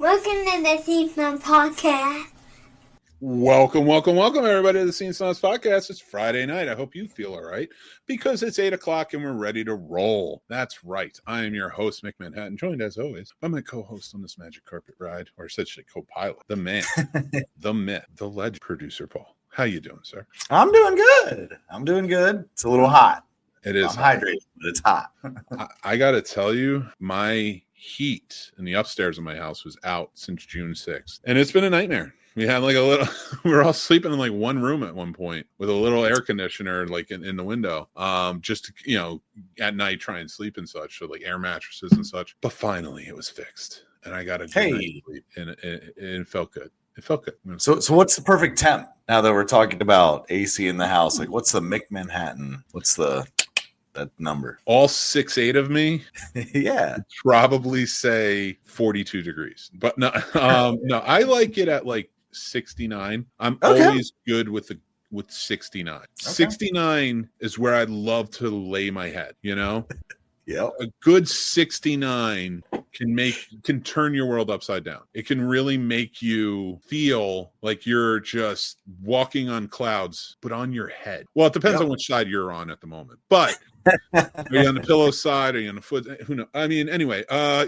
Welcome to the Scene Snobs podcast. Welcome, everybody to the Scene Snobs podcast. It's Friday night. I hope you feel all right because it's 8 o'clock and we're ready to roll. That's right. I am your host, Mick Manhattan, joined as always by my co-host on this magic carpet ride, or essentially co-pilot, the man, the myth, the legend, producer Paul. How you doing, sir? I'm doing good. It's a little hot. It is. I'm hydrated, but it's hot. I got to tell you, my heat in the upstairs of my house was out since June 6th, and it's been a nightmare. We had like a little, we were all sleeping in like one room at one point with a little air conditioner like in the window, just to, at night try and sleep and such, so like air mattresses and such. But finally it was fixed and I got a good night's sleep and it felt good. It felt good. So what's the perfect temp now that we're talking about AC in the house? Like what's the Mick Manhattan? What's that number? All 6'8" of me, yeah, probably say 42 degrees. But no, no, I like it at like 69. I'm always good with 69. Okay. 69 is where I'd love to lay my head, Yeah. A good 69 can turn your world upside down. It can really make you feel like you're just walking on clouds, but on your head. Well, it depends on which side you're on at the moment. But are you on the pillow side? Are you on the foot? Who knows? I mean, anyway, a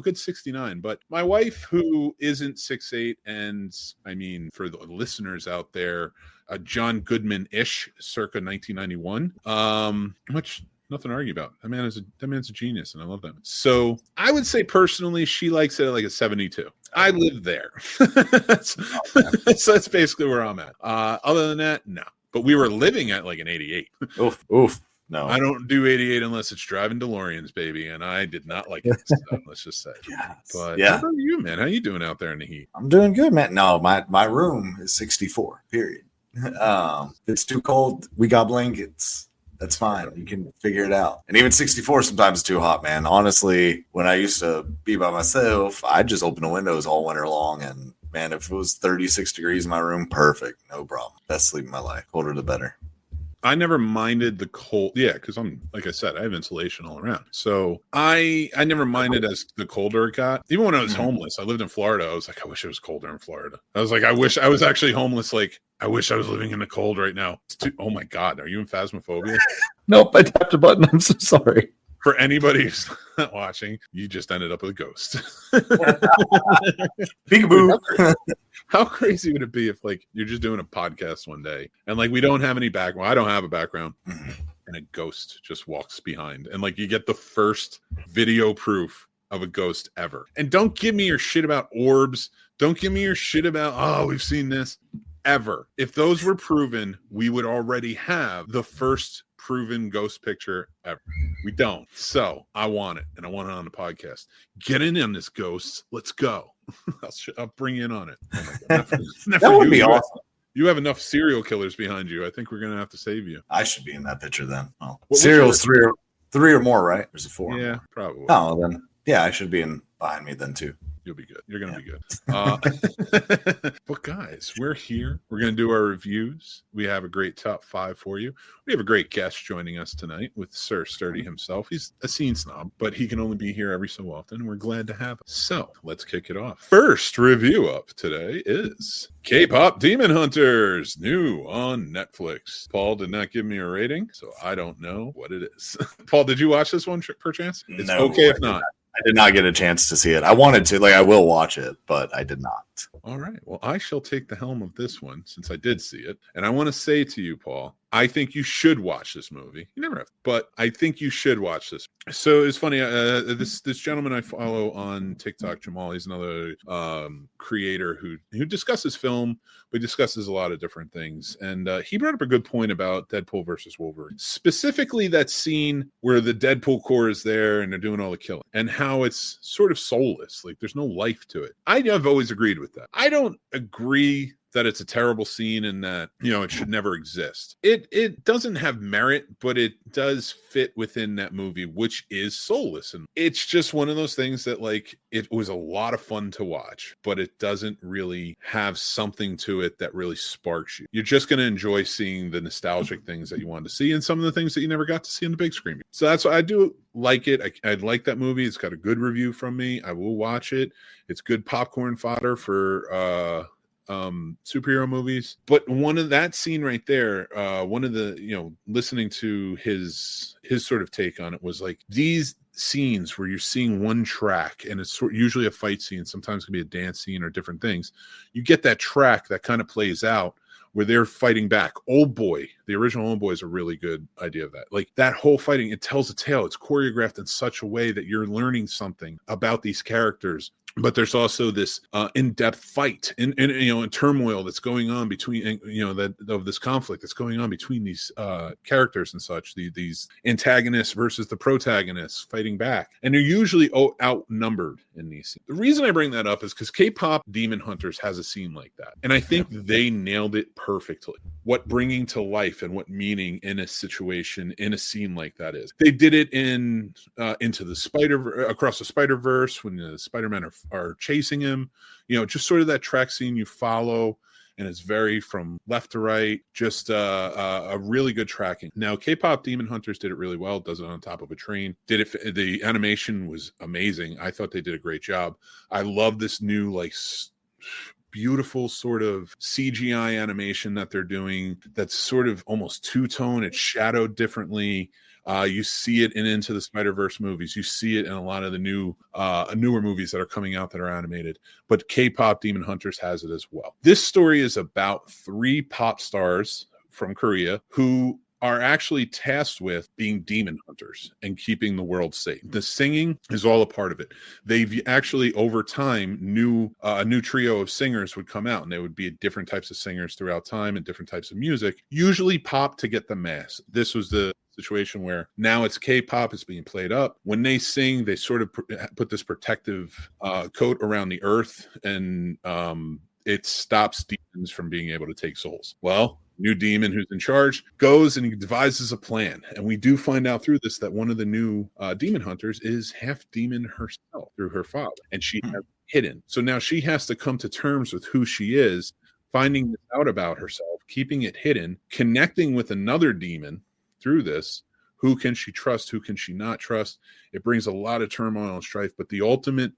good 69. But my wife, who isn't 6'8", and I mean, for the listeners out there, John Goodman-ish, circa 1991, which nothing to argue about. That man's a genius, and I love that. So I would say personally, she likes it at like a 72. I live there. So that's basically where I'm at. Other than that, no. But we were living at like an 88. Oof. No, I don't do 88 unless it's driving DeLoreans, baby, and I did not like it. Let's just say. Yes. But how about you, man? How you doing out there in the heat? I'm doing good, man. No, my room is 64. Period. If it's too cold, we got blankets. That's fine. You can figure it out. And even 64 sometimes is too hot, man. Honestly, when I used to be by myself, I'd just open the windows all winter long. And man, if it was 36 degrees in my room, perfect. No problem. Best sleep in my life. Colder the better. I never minded the cold. Yeah, because like I said, I have insulation all around. So I never minded as the colder it got. Even when I was homeless, I lived in Florida. I was like, I wish it was colder in Florida. I was like, I wish I was actually homeless. Like, I wish I was living in the cold right now. Oh my God. Are you in Phasmophobia? Nope. I tapped a button. I'm so sorry. For anybody who's not watching, you just ended up with a ghost. Peekaboo. How crazy would it be if like you're just doing a podcast one day and like we don't have any background? I don't have a background, and a ghost just walks behind, and like you get the first video proof of a ghost ever. And don't give me your shit about orbs. Don't give me your shit about we've seen this ever. If those were proven, we would already have the first proven ghost picture ever. We don't. So I want it, and I want it on the podcast. Get in on this, ghosts. Let's go. I'll bring you in on it. Oh my God. That would be awesome. You have enough serial killers behind you. I think we're going to have to save you. I should be in that picture then. Well, serial's three or more, right? There's a 4. Yeah, probably. Oh, then yeah, I should be behind me then too. You'll be good. You're going to be good. But guys, we're here. We're going to do our reviews. We have a great top 5 for you. We have a great guest joining us tonight with Sir Sturdy himself. He's a scene snob, but he can only be here every so often, and we're glad to have him. So let's kick it off. First review up today is K-Pop Demon Hunters, new on Netflix. Paul did not give me a rating, so I don't know what it is. Paul, did you watch this one perchance? It's okay if not. I did not get a chance to see it. I wanted to, I will watch it, but I did not. All right. Well, I shall take the helm of this one since I did see it. And I want to say to you, Paul, I think you should watch this movie. You never have, but I think you should watch this. So it's funny. This gentleman I follow on TikTok, Jamal, he's another creator who discusses film, but discusses a lot of different things. And he brought up a good point about Deadpool versus Wolverine, specifically that scene where the Deadpool core is there and they're doing all the killing, and how it's sort of soulless. Like there's no life to it. I've always agreed with that. I don't agree that it's a terrible scene and that, it should never exist. It doesn't have merit, but it does fit within that movie, which is soulless. And it's just one of those things that, like, it was a lot of fun to watch, but it doesn't really have something to it that really sparks you. You're just going to enjoy seeing the nostalgic things that you wanted to see and some of the things that you never got to see on the big screen. So that's why I do like it. I like that movie. It's got a good review from me. I will watch it. It's good popcorn fodder for superhero movies. But one of that scene right there, one of the, listening to his sort of take on it was like, these scenes where you're seeing one track and it's usually a fight scene, sometimes it can be a dance scene or different things. You get that track that kind of plays out where they're fighting back. Old Boy, the original Old Boy, is a really good idea of that. Like, that whole fighting, it tells a tale. It's choreographed in such a way that you're learning something about these characters. But there's also this in-depth fight and turmoil that's going on between, of this conflict that's going on between these characters and such, these antagonists versus the protagonists fighting back. And they're usually outnumbered in these scenes. The reason I bring that up is because K-pop Demon Hunters has a scene like that. And I think they nailed it perfectly. What bringing to life and what meaning in a situation, in a scene like that is. They did it in across the Spider-Verse when the Spider-Man are chasing him, just sort of that track scene you follow, and it's very from left to right, just a really good tracking. Now, K-pop Demon Hunters did it really well. Does it on top of a train. The animation was amazing. I thought they did a great job. I love this new, like, beautiful sort of CGI animation that they're doing that's sort of almost two-tone. It's shadowed differently. You see it in Into the Spider-Verse movies. You see it in a lot of the newer movies that are coming out that are animated. But K-pop Demon Hunters has it as well. This story is about 3 pop stars from Korea who are actually tasked with being demon hunters and keeping the world safe. The singing is all a part of it. They've actually, over time, a new trio of singers would come out, and they would be different types of singers throughout time and different types of music, usually pop to get the mass. This was the situation where now it's K-pop, it's being played up. When they sing, they sort of put this protective coat around the earth, and it stops demons from being able to take souls. Well, new demon who's in charge goes and he devises a plan. And we do find out through this that one of the new demon hunters is half demon herself through her father. And she has hidden. So now she has to come to terms with who she is, finding this out about herself, keeping it hidden, connecting with another demon through this. Who can she trust? Who can she not trust? It brings a lot of turmoil and strife. But the ultimate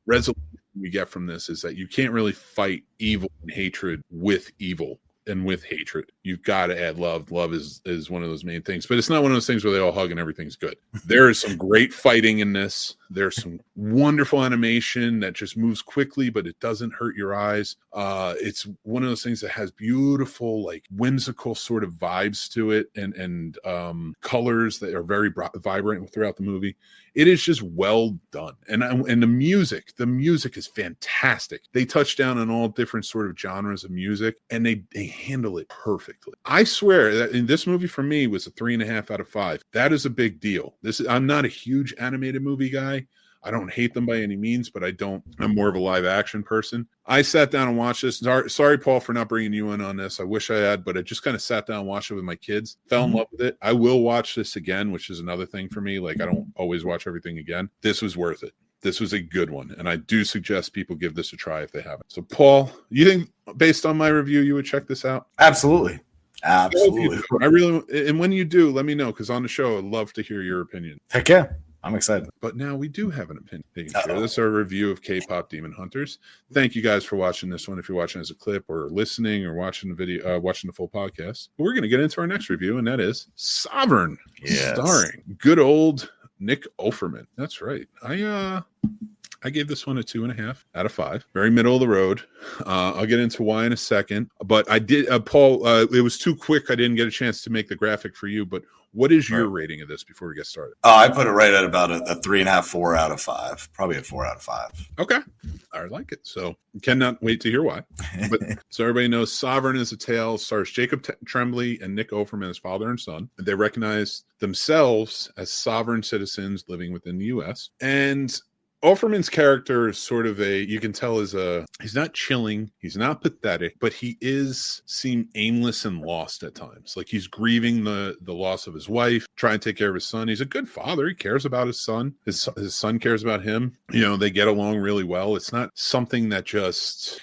resolution we get from this is that you can't really fight evil and hatred with evil and with hatred. You've got to add love. Love is one of those main things, but it's not one of those things where they all hug and everything's good. There is some great fighting in this. There's some wonderful animation that just moves quickly, but it doesn't hurt your eyes. It's one of those things that has beautiful, like, whimsical sort of vibes to it, and colors that are very vibrant throughout the movie. It is just well done, and the music is fantastic. They touch down on all different sort of genres of music, and they handle it perfectly. I swear that in this movie, for me, was a 3.5 out of 5. That is a big deal. I'm not a huge animated movie guy. I don't hate them by any means, but I'm more of a live action person. I sat down and watched this. Sorry, Paul, for not bringing you in on this. I wish I had, but I just kind of sat down and watched it with my kids. Fell in love with it. I will watch this again, which is another thing for me. Like, I don't always watch everything again. This was worth it. This was a good one, and I do suggest people give this a try if they haven't. So, Paul, you think, based on my review, you would check this out? Absolutely. I really, and when you do, let me know, because on the show, I'd love to hear your opinion. Heck yeah. I'm excited. But now we do have an opinion. This is our review of K-pop Demon Hunters. Thank you guys for watching this one. If you're watching as a clip or listening or watching the video, watching the full podcast, we're going to get into our next review, and that is Sovereign, starring good old Nick Offerman. That's right. I gave this one a 2.5 out of 5. Very middle of the road. I'll get into why in a second. But I did, Paul, it was too quick. I didn't get a chance to make the graphic for you. But what is your rating of this before we get started? I put it right at about a 3.5, 4 out of 5. Probably a 4 out of 5. Okay. I like it. So cannot wait to hear why. But so everybody knows Sovereign is a tale, stars Jacob Tremblay and Nick Offerman as father and son. They recognize themselves as sovereign citizens living within the U.S. And Offerman's character is sort of you can tell he's not chilling, he's not pathetic, but he seem aimless and lost at times. Like he's grieving the loss of his wife, trying to take care of his son. He's a good father. He cares about his son. His son cares about him. They get along really well. It's not something that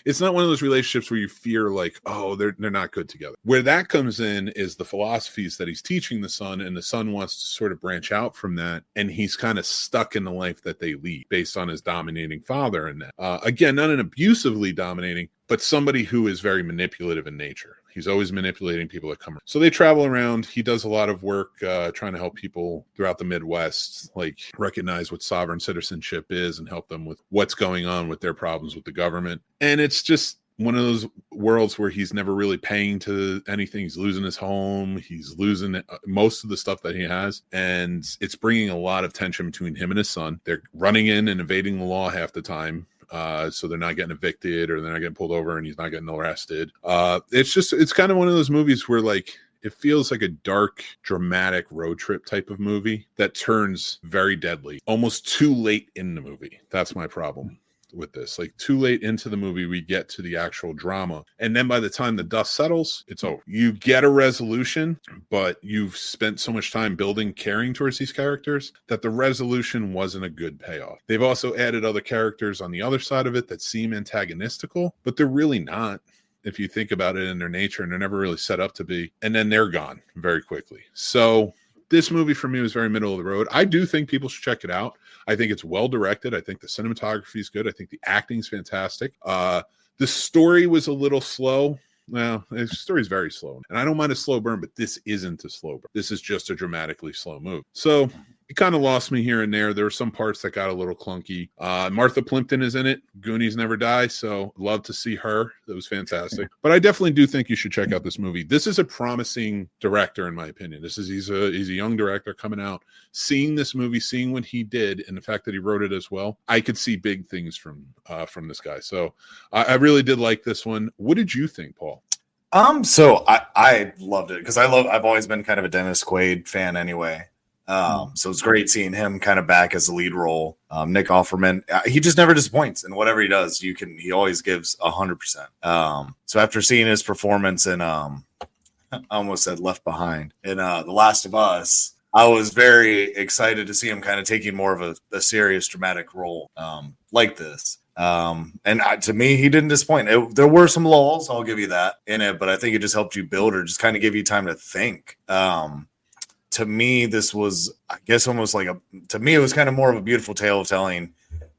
it's not one of those relationships where you fear like, oh, they're not good together. Where that comes in is the philosophies that he's teaching the son, and the son wants to sort of branch out from that, and he's kind of stuck in the life that they lead based on his dominating father. And that again, not an abusively dominating, but somebody who is very manipulative in nature. He's always manipulating people that come around. So they travel around. He does a lot of work trying to help people throughout the Midwest, like recognize what sovereign citizenship is and help them with what's going on with their problems with the government. And it's just one of those worlds where he's never really paying to anything. He's losing his home. He's losing most of the stuff that he has. And it's bringing a lot of tension between him and his son. They're running in and evading the law half the time. So they're not getting evicted or they're not getting pulled over and he's not getting arrested. It's kind of one of those movies where like, it feels like a dark, dramatic road trip type of movie that turns very deadly, almost too late in the movie. That's my problem with this. Like too late into the movie, we get to the actual drama. And then by the time the dust settles, it's over. You get a resolution, but you've spent so much time caring towards these characters that the resolution wasn't a good payoff. They've also added other characters on the other side of it that seem antagonistical, but they're really not, if you think about it in their nature, and they're never really set up to be. And then they're gone very quickly. So this movie for me was very middle of the road. I do think people should check it out. I think it's well directed. I think the cinematography is good. I think the acting is fantastic. The story was a little slow. Well, the story is very slow. And I don't mind a slow burn, but this isn't a slow burn. This is just a dramatically slow move. So it kind of lost me here and there. There were some parts that got a little clunky. Martha Plimpton is in it. Goonies never die, so love to see her. That was fantastic. But I definitely do think you should check out this movie. This is a promising director, in my opinion. He's a young director coming out. Seeing this movie, seeing what he did, and the fact that he wrote it as well, I could see big things from this guy. So I really did like this one. What did you think, Paul? So I loved it because I've always been kind of a Dennis Quaid fan anyway. So it's great seeing him kind of back as the lead role. Nick Offerman, he just never disappoints in whatever he does. He always gives 100%. So after seeing his performance in, I almost said Left Behind in The Last of Us, I was very excited to see him kind of taking more of a serious dramatic role like this. To me, he didn't disappoint. There were some lulls, I'll give you that in it, but I think it just helped you build or just kind of give you time to think. To me, this was, I guess, almost like to me, it was kind of more of a beautiful tale of telling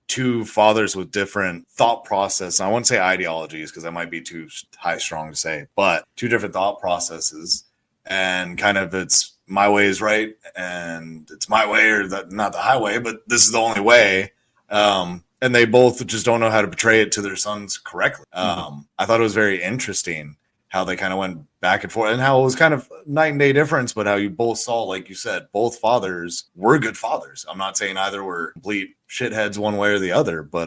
two fathers with different thought process. I wouldn't say ideologies because that might be too strong to say, but two different thought processes, and kind of it's my way is right and it's my way or not the highway, but this is the only way. And they both just don't know how to portray it to their sons correctly. I thought it was very interesting how they kind of went back and forth and how it was kind of night and day difference, but how you both saw, like you said, both fathers were good fathers. I'm not saying either were complete shitheads one way or the other, but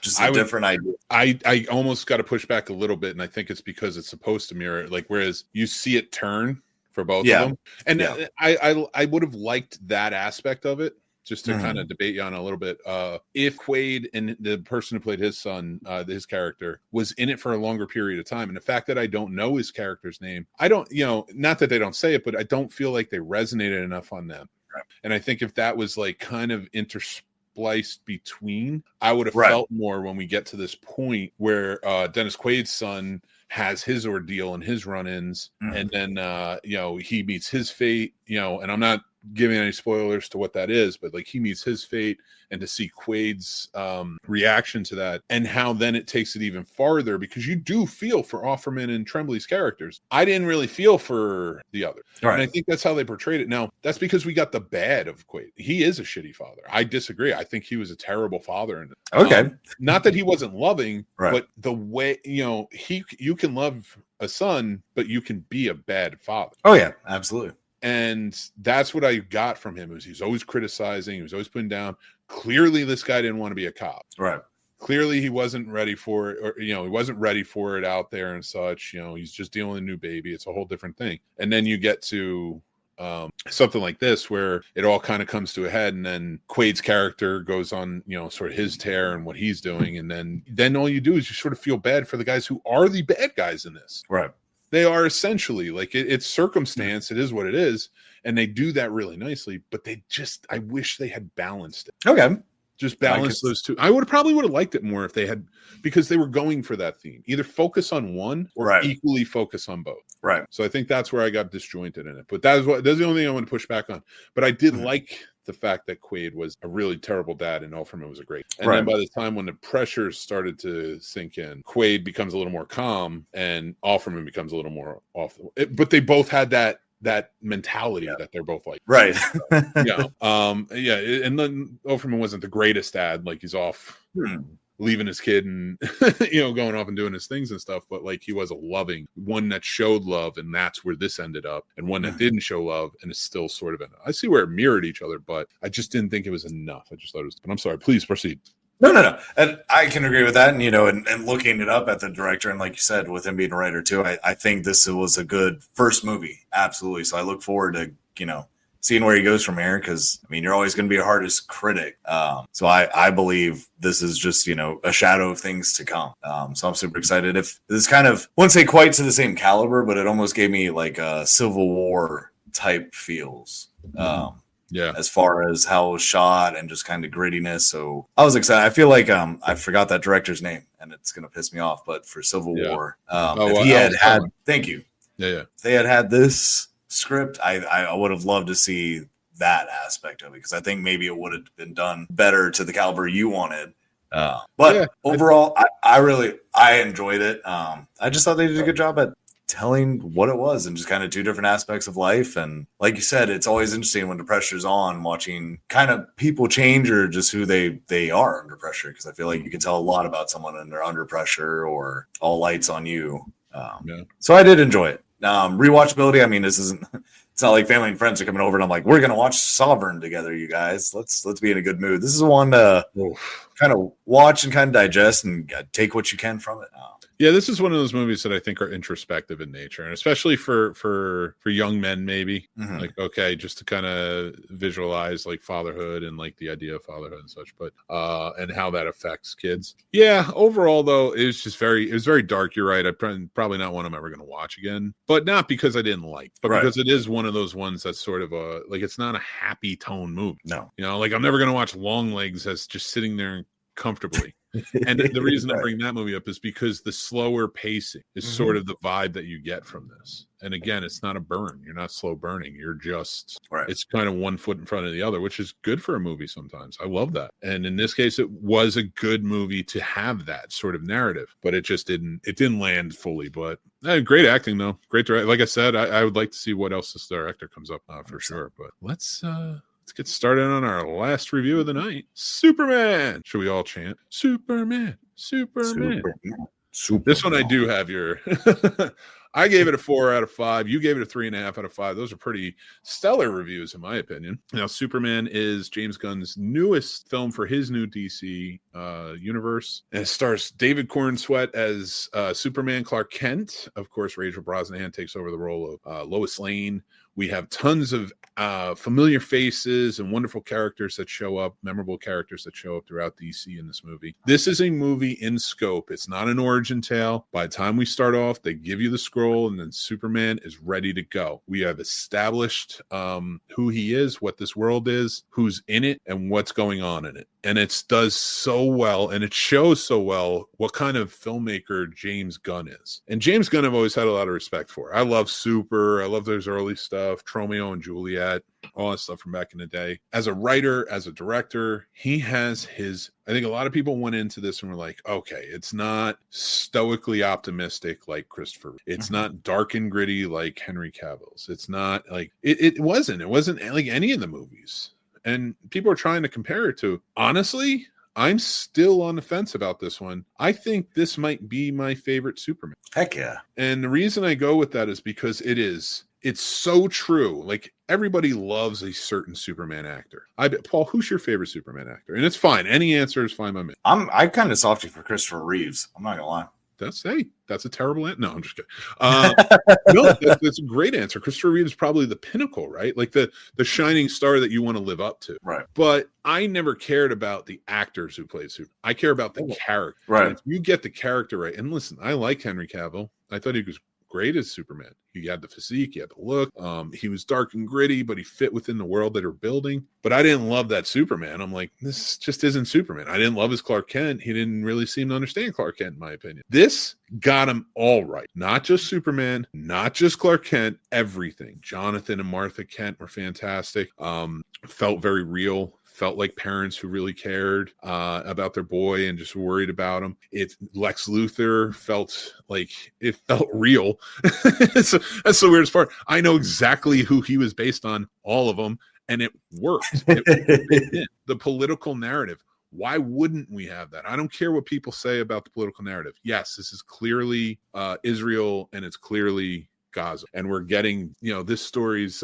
just a different idea. I almost got to push back a little bit, and I think it's because it's supposed to mirror, like, whereas you see it turn for both of them. And I would have liked that aspect of it. Just to kind of debate you on a little bit, if Quaid and the person who played his son, his character, was in it for a longer period of time, and the fact that I don't know his character's name, I don't, not that they don't say it, but I don't feel like they resonated enough on them. Right. And I think if that was like kind of interspliced between, I would have felt more when we get to this point where Dennis Quaid's son has his ordeal and his run-ins, and then he meets his fate, and I'm not giving any spoilers to what that is, but like he meets his fate, and to see Quaid's reaction to that, and how then it takes it even farther, because you do feel for Offerman and Tremblay's characters. I didn't really feel for the other. Right. And I think that's how they portrayed it. Now, that's because we got the bad of Quaid. He is a shitty father. I disagree. I think he was a terrible father. And okay. Not that he wasn't loving, but the way, you can love a son, but you can be a bad father. Oh yeah, absolutely. And that's what I got from him. He's always criticizing. He was always putting down. Clearly, this guy didn't want to be a cop. Right. Clearly, he wasn't ready for it, or he wasn't ready for it out there and such. He's just dealing with a new baby. It's a whole different thing. And then you get to something like this where it all kind of comes to a head, and then Quaid's character goes on, sort of his tear and what he's doing, and then all you do is you sort of feel bad for the guys who are the bad guys in this. Right. They are essentially like it's circumstance. It is what it is, and they do that really nicely. But I wish they had balanced it. Okay. Just balance those two. I probably would have liked it more if they had, because they were going for that theme. Either focus on one or equally focus on both. Right. So I think that's where I got disjointed in it. But that's the only thing I want to push back on. But I did like the fact that Quaid was a really terrible dad and Offerman was a great. And then by the time when the pressure started to sink in, Quaid becomes a little more calm and Offerman becomes a little more off. But they both had that mentality that they're both like, right. And then Offerman wasn't the greatest dad, like he's off leaving his kid and going off and doing his things and stuff, but like he was a loving one that showed love, and that's where this ended up, and one that didn't show love and is still sort of I see where it mirrored each other, but I just didn't think it was enough. I just thought it was. But I'm sorry, please proceed. No. And I can agree with that. And, and looking it up at the director, and like you said, with him being a writer too, I think this was a good first movie. Absolutely. So I look forward to, seeing where he goes from here. Cause you're always going to be a hardest critic. So I believe this is just, a shadow of things to come. So I'm super excited. If this kind of, wouldn't say quite to the same caliber, but it almost gave me like a Civil War type feels. As far as how it was shot and just kind of grittiness. So I was excited. I feel like I forgot that director's name and it's gonna piss me off, but for Civil War, if he had thank you. If they had this script, I would have loved to see that aspect of it, because I think maybe it would have been done better to the caliber you wanted. But overall, I enjoyed it. I just thought they did a good job at telling what it was and just kind of two different aspects of life. And like you said, it's always interesting when the pressure's on, watching kind of people change or just who they are under pressure, because I feel like you can tell a lot about someone when they're under pressure or all lights on you. So I did enjoy it. Rewatchability, this isn't, it's not like family and friends are coming over and I'm like, we're gonna watch Sovereign together, you guys. Let's be in a good mood. This is one to kind of watch and kind of digest and take what you can from it. This is one of those movies that I think are introspective in nature, and especially for young men, maybe like, okay, just to kind of visualize like fatherhood and like the idea of fatherhood and such, but and how that affects kids. Overall though, it was very dark. You're right. Probably not one I'm ever going to watch again, but not because I didn't like, but because it is one of those ones that's sort of it's not a happy tone movie. No, like I'm never going to watch Long Legs as just sitting there comfortably. And the reason I bring that movie up is because the slower pacing is sort of the vibe that you get from this. And again, it's not a burn. You're not slow burning. You're just, it's kind of one foot in front of the other, which is good for a movie sometimes. I love that. And in this case, it was a good movie to have that sort of narrative, but it just didn't land fully. But great acting though. Great director. Like I said, I would like to see what else this director comes up for sure. But let's get started on our last review of the night. Superman. Should we all chant? Superman. This one I do have your... I gave it a 4 out of 5. You gave it a 3.5 out of 5. Those are pretty stellar reviews, in my opinion. Now, Superman is James Gunn's newest film for his new DC universe. And it stars David Cornsweet as Superman Clark Kent. Of course, Rachel Brosnahan takes over the role of Lois Lane. We have tons of familiar faces and wonderful characters that show up, memorable characters that show up throughout DC in this movie. This is a movie in scope. It's not an origin tale. By the time we start off, they give you the scroll, and then Superman is ready to go. We have established who he is, what this world is, who's in it, and what's going on in it. And it does so well, and it shows so well what kind of filmmaker James Gunn is. And James Gunn I've always had a lot of respect for. I love Super. I love those early stuff, Tromeo and Juliet, all that stuff from back in the day. As a writer, as a director, he has his... I think a lot of people went into this and were like, okay, it's not stoically optimistic like Christopher. It's not dark and gritty like Henry Cavill's. It's not like... It wasn't like any of the movies. And people are trying to compare it to. Honestly, I'm still on the fence about this one. I think this might be my favorite Superman. Heck yeah. And the reason I go with that is because it's so true. Like, everybody loves a certain Superman actor. Paul, who's your favorite Superman actor? And it's fine. Any answer is fine by me. I kind of softy for Christopher Reeves. I'm not gonna lie. That's a terrible answer. No, I'm just kidding. No, that's a great answer. Christopher Reeve is probably the pinnacle, right? Like the shining star that you want to live up to. Right. But I never cared about the actors who played Superman. I care about the character. Right. And if you get the character right, and listen, I like Henry Cavill. I thought he was great as Superman. He had the physique, he had the look. He was dark and gritty, but he fit within the world that they're building. But I didn't love that Superman. I'm like, this just isn't Superman. I didn't love his Clark Kent. He didn't really seem to understand Clark Kent, in my opinion. This got him all right. Not just Superman, not just Clark Kent, everything. Jonathan and Martha Kent were fantastic. Felt very real. Felt like parents who really cared about their boy and just worried about him. Lex Luthor felt real. That's the weirdest part. I know exactly who he was based on, all of them, and it worked. The political narrative. Why wouldn't we have that? I don't care what people say about the political narrative. Yes, this is clearly Israel, and it's clearly Gaza, and we're getting this story's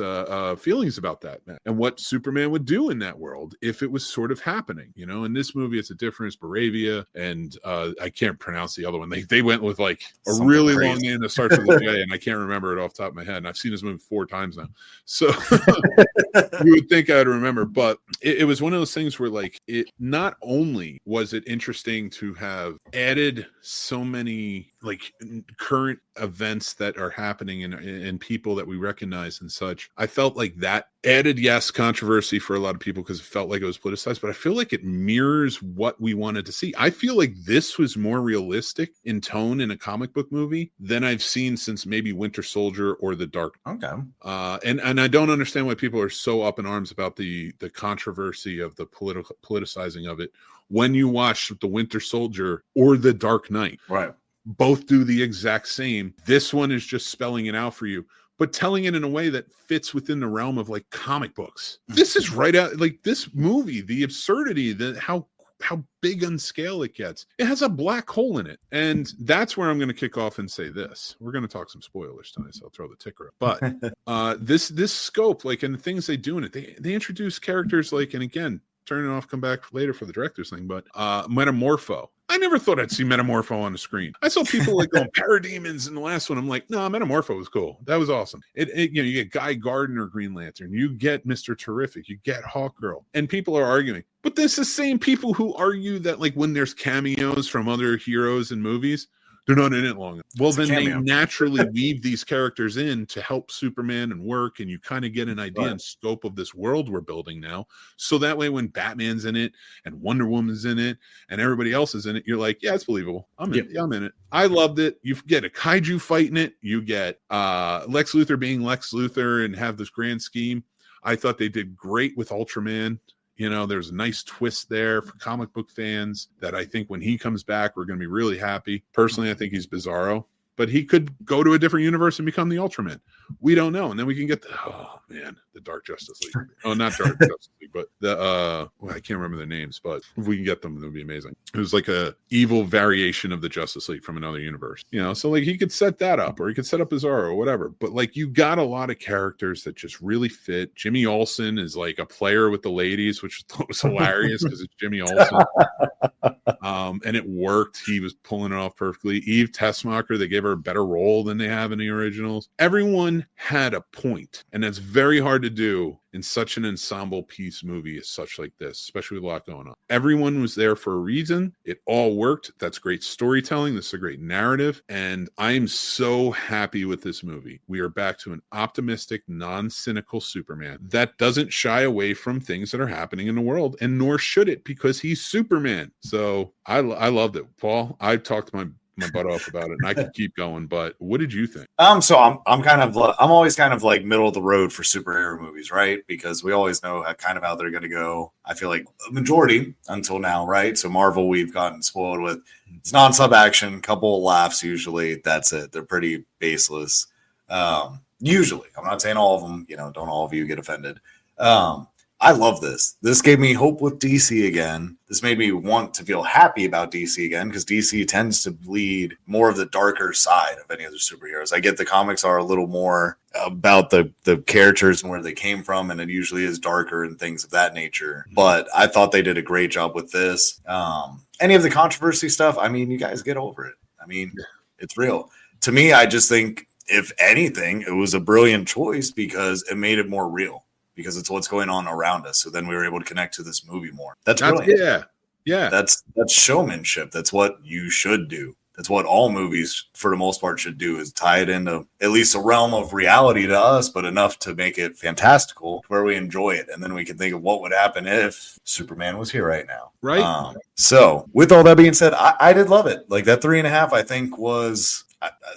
feelings about that and what Superman would do in that world if it was sort of happening. In this movie it's a difference. Baravia and I can't pronounce the other one. They went with like a something really crazy long name that starts with a J, and I can't remember it off the top of my head, and I've seen this movie 4 times now, so you would think I'd remember. But it was one of those things where like it not only was it interesting to have added so many like current events that are happening and people that we recognize and such. I felt like that added, yes, controversy for a lot of people because it felt like it was politicized, but I feel like it mirrors what we wanted to see. I feel like this was more realistic in tone in a comic book movie than I've seen since maybe Winter Soldier or The Dark. Okay. And I don't understand why people are so up in arms about the controversy of the politicizing of it when you watch The Winter Soldier or The Dark Knight. Right. Both do the exact same. This one is just spelling it out for you, but telling it in a way that fits within the realm of like comic books. This is right out like this movie, the absurdity, how big on scale it gets. It has a black hole in it. And that's where I'm going to kick off and say this. We're going to talk some spoilers tonight, so I'll throw the ticker up. But this scope, like, and the things they do in it, they introduce characters like, and again, turn it off, come back later for the director's thing, but Metamorpho. I never thought I'd see Metamorpho on the screen. I saw people like going parademons in the last one. I'm like, no, Metamorpho was cool. That was awesome. You get Guy Gardner, Green Lantern. You get Mr. Terrific. You get Hawkgirl. And people are arguing. But this is the same people who argue that like when there's cameos from other heroes in movies, they're not in it long enough. Well, then they naturally weave these characters in to help Superman and work, and you kind of get an idea and scope of this world we're building now. So that way when Batman's in it and Wonder Woman's in it and everybody else is in it, you're like, yeah, it's believable. I'm in it. I loved it. You get a kaiju fight in it. You get Lex Luthor being Lex Luthor and have this grand scheme. I thought they did great with Ultraman. There's a nice twist there for comic book fans that I think when he comes back, we're going to be really happy. Personally, I think he's Bizarro, but he could go to a different universe and become the Ultraman. We don't know. And then we can get the Dark Justice League. Oh, not Dark Justice League, but I can't remember their names, but if we can get them, it would be amazing. It was like a evil variation of the Justice League from another universe, so like he could set that up, or he could set up Bizarro or whatever. But like you got a lot of characters that just really fit. Jimmy Olsen is like a player with the ladies, which was hilarious because it's Jimmy Olsen. And it worked. He was pulling it off perfectly. Eve Tessmacher, they gave her a better role than they have in the originals. Everyone had a point, and that's very hard to do in such an ensemble piece movie as such like this, especially with a lot going on. Everyone was there for a reason. It all worked. That's great storytelling. This is a great narrative. And I'm so happy with this movie. We are back to an optimistic, non-cynical Superman that doesn't shy away from things that are happening in the world, and nor should it, because he's Superman. So I loved it. Paul, I talked my butt off about it, and I could keep going, but what did you think? So I'm always kind of like middle of the road for superhero movies, right? Because we always know how they're going to go. I feel like a majority until now, right? So Marvel, we've gotten spoiled with it's non-sub action, couple of laughs usually. That's it. They're pretty baseless. Usually, I'm not saying all of them. Don't all of you get offended. I love this. This gave me hope with DC again. This made me want to feel happy about DC again, because DC tends to bleed more of the darker side of any other superheroes. I get the comics are a little more about the characters and where they came from, and it usually is darker and things of that nature. But I thought they did a great job with this. Any of the controversy stuff, I mean, you guys get over it. I mean, it's real. To me, I just think, if anything, it was a brilliant choice because it made it more real, because it's what's going on around us. So then we were able to connect to this movie more. That's brilliant. Yeah. That's showmanship. That's what you should do. That's what all movies, for the most part, should do, is tie it into at least a realm of reality to us, but enough to make it fantastical where we enjoy it. And then we can think of what would happen if Superman was here right now. Right. So with all that being said, I did love it. Like, that 3.5, I think was,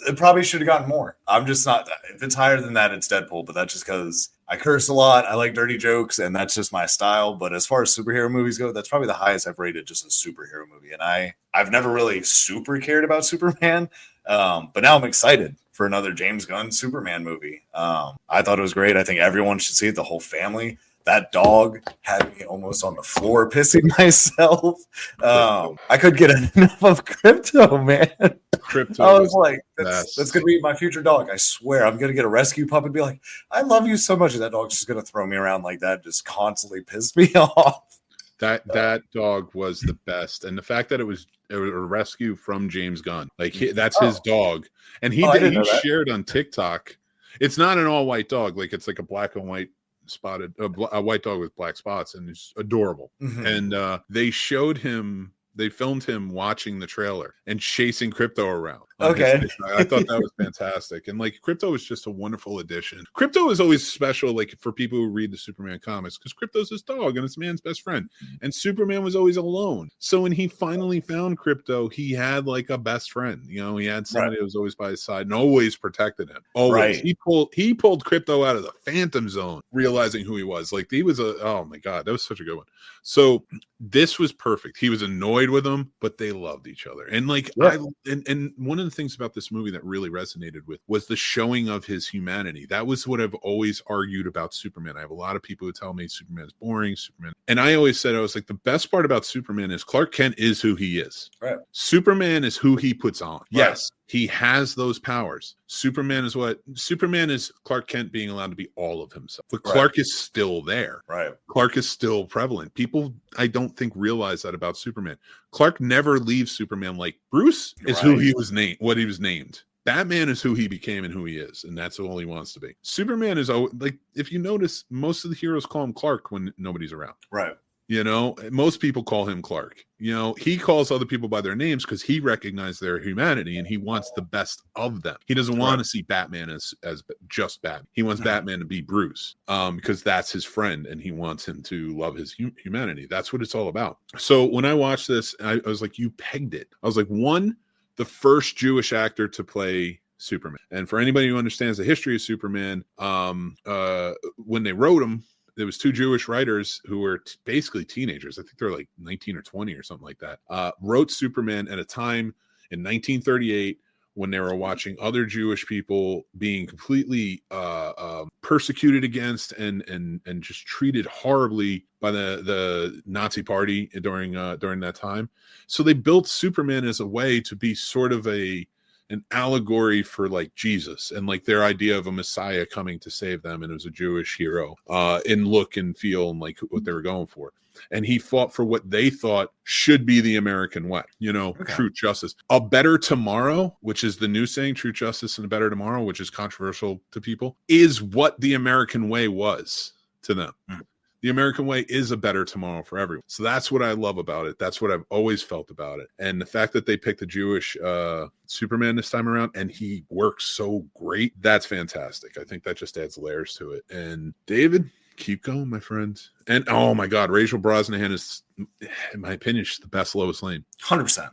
it probably should have gotten more. I'm just not, if it's higher than that, it's Deadpool, but that's just because I curse a lot. I like dirty jokes, and that's just my style. But as far as superhero movies go, that's probably the highest I've rated just a superhero movie. And I've never really super cared about Superman, but now I'm excited for another James Gunn Superman movie. I thought it was great. I think everyone should see it, the whole family. That dog had me almost on the floor pissing myself. I couldn't get enough of Crypto, man. Crypto. I was like, that's going to be my future dog. I swear, I'm going to get a rescue pup and be like, I love you so much. And that dog's just going to throw me around like that, just constantly piss me off. That dog was the best. And the fact that it was a rescue from James Gunn, like that's his dog. And he shared on TikTok. It's not an all white dog. Like, it's like a black and white spotted, a white dog with black spots, and it's adorable. And they filmed him watching the trailer and chasing Crypto around. Okay. I thought that was fantastic. And like, Crypto is just a wonderful addition. Crypto is always special, like, for people who read the Superman comics, because Crypto's his dog and it's man's best friend. And Superman was always alone. So when he finally found Crypto, he had like a best friend. You know, he had somebody that was always by his side and always protected him. Always. Right. He pulled Crypto out of the Phantom Zone, realizing who he was. Like, he was oh my God, that was such a good one. So this was perfect. He was annoyed with him, but they loved each other. And like, and one of the things about this movie that really resonated with was the showing of his humanity. That was what I've always argued about Superman. I have a lot of people who tell me Superman is boring, and I always said, I was like, the best part about Superman is Clark Kent is who he is. Right. Superman is who he puts on. Right. Yes, he has those powers. Superman is Clark Kent being allowed to be all of himself. But Clark is still there. Right. Clark is still prevalent. People, I don't think, realize that about Superman. Clark never leaves Superman. Like, Bruce is who he was named, what he was named. Batman is who he became and who he is, and that's all he wants to be. Superman is, like, if you notice, most of the heroes call him Clark when nobody's around. Right. You know, most people call him Clark. You know, he calls other people by their names because he recognizes their humanity and he wants the best of them. He doesn't want to see Batman as just Batman. He wants Batman to be Bruce because that's his friend and he wants him to love his humanity. That's what it's all about. So when I watched this, I was like, you pegged it. I was like, the first Jewish actor to play Superman. And for anybody who understands the history of Superman, when they wrote him, there was two Jewish writers who were basically teenagers. I think they're like 19 or 20 or something like that. Wrote Superman at a time in 1938 when they were watching other Jewish people being completely persecuted against and just treated horribly by the Nazi Party during that time. So they built Superman as a way to be sort of an allegory for like Jesus and like their idea of a Messiah coming to save them. And it was a Jewish hero in look and feel and like what they were going for. And he fought for what they thought should be the American way, truth, justice. A better tomorrow, which is the new saying, truth, justice, and a better tomorrow, which is controversial to people, is what the American way was to them. The American way is a better tomorrow for everyone. So that's what I love about it. That's what I've always felt about it. And the fact that they picked a Jewish Superman this time around and he works so great, that's fantastic. I think that just adds layers to it. And David, keep going, my friend. And oh my God, Rachel Brosnahan is, in my opinion, she's the best Lois Lane. 100%.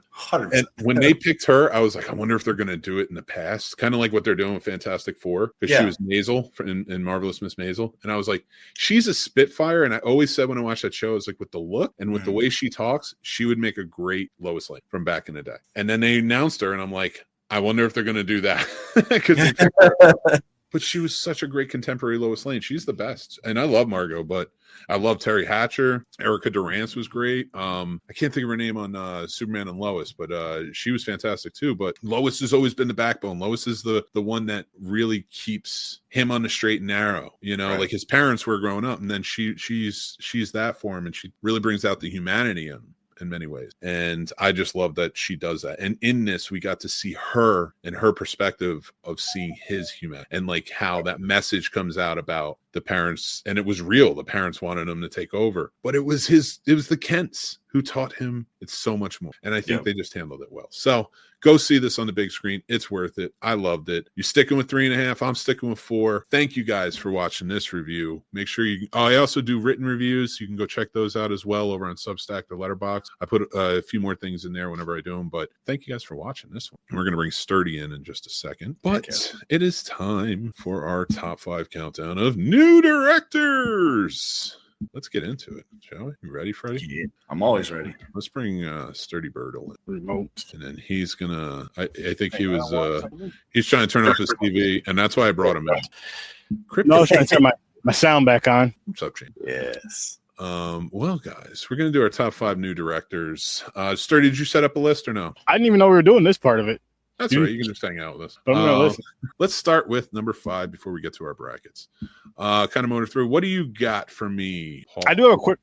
And when they picked her, I was like, I wonder if they're going to do it in the past, kind of like what they're doing with Fantastic Four, because she was Maisel in Marvelous Miss Maisel. And I was like, she's a spitfire. And I always said when I watched that show, I was like, with the look and with the way she talks, she would make a great Lois Lane from back in the day. And then they announced her, and I'm like, I wonder if they're going to do that. But she was such a great contemporary Lois Lane. She's the best. And I love Margot, but I love Terry Hatcher. Erica Durance was great. I can't think of her name on Superman and Lois, but she was fantastic too. But Lois has always been the backbone. Lois is the one that really keeps him on the straight and narrow. Like his parents were growing up, and then she's that for him, and she really brings out the humanity in him. in many ways. And I just love that she does that. And in this, we got to see her and her perspective of seeing his human and like how that message comes out about the parents. And it was real. The parents wanted him to take over, but it was the Kents who taught him it's so much more. And I think they just handled it well. So go see this on the big screen. It's worth it. I loved it. You're sticking with 3.5. I'm sticking with 4. Thank you guys for watching this review. Make sure I also do written reviews. You can go check those out as well over on Substack or Letterboxd. I put a few more things in there whenever I do them, but thank you guys for watching this one. We're going to bring Sturdy in just a second, but it is time for our top 5 countdown of new directors. Let's get into it, shall we? You ready, Freddie? Yeah, I'm always ready. Let's bring Sturdy Birdle in. Remote. And then he's gonna I think he was he's trying to turn off his TV, and that's why I brought him in. No, I was trying to turn my sound back on. What's up, Shane? Yes. Well, guys, we're gonna do our top 5 new directors. Sturdy, did you set up a list or no? I didn't even know we were doing this part of it. That's right. You can just hang out with us. But I'm gonna listen. Let's start with number 5 before we get to our brackets. Kind of motor through. What do you got for me, Paul? I do have a quick.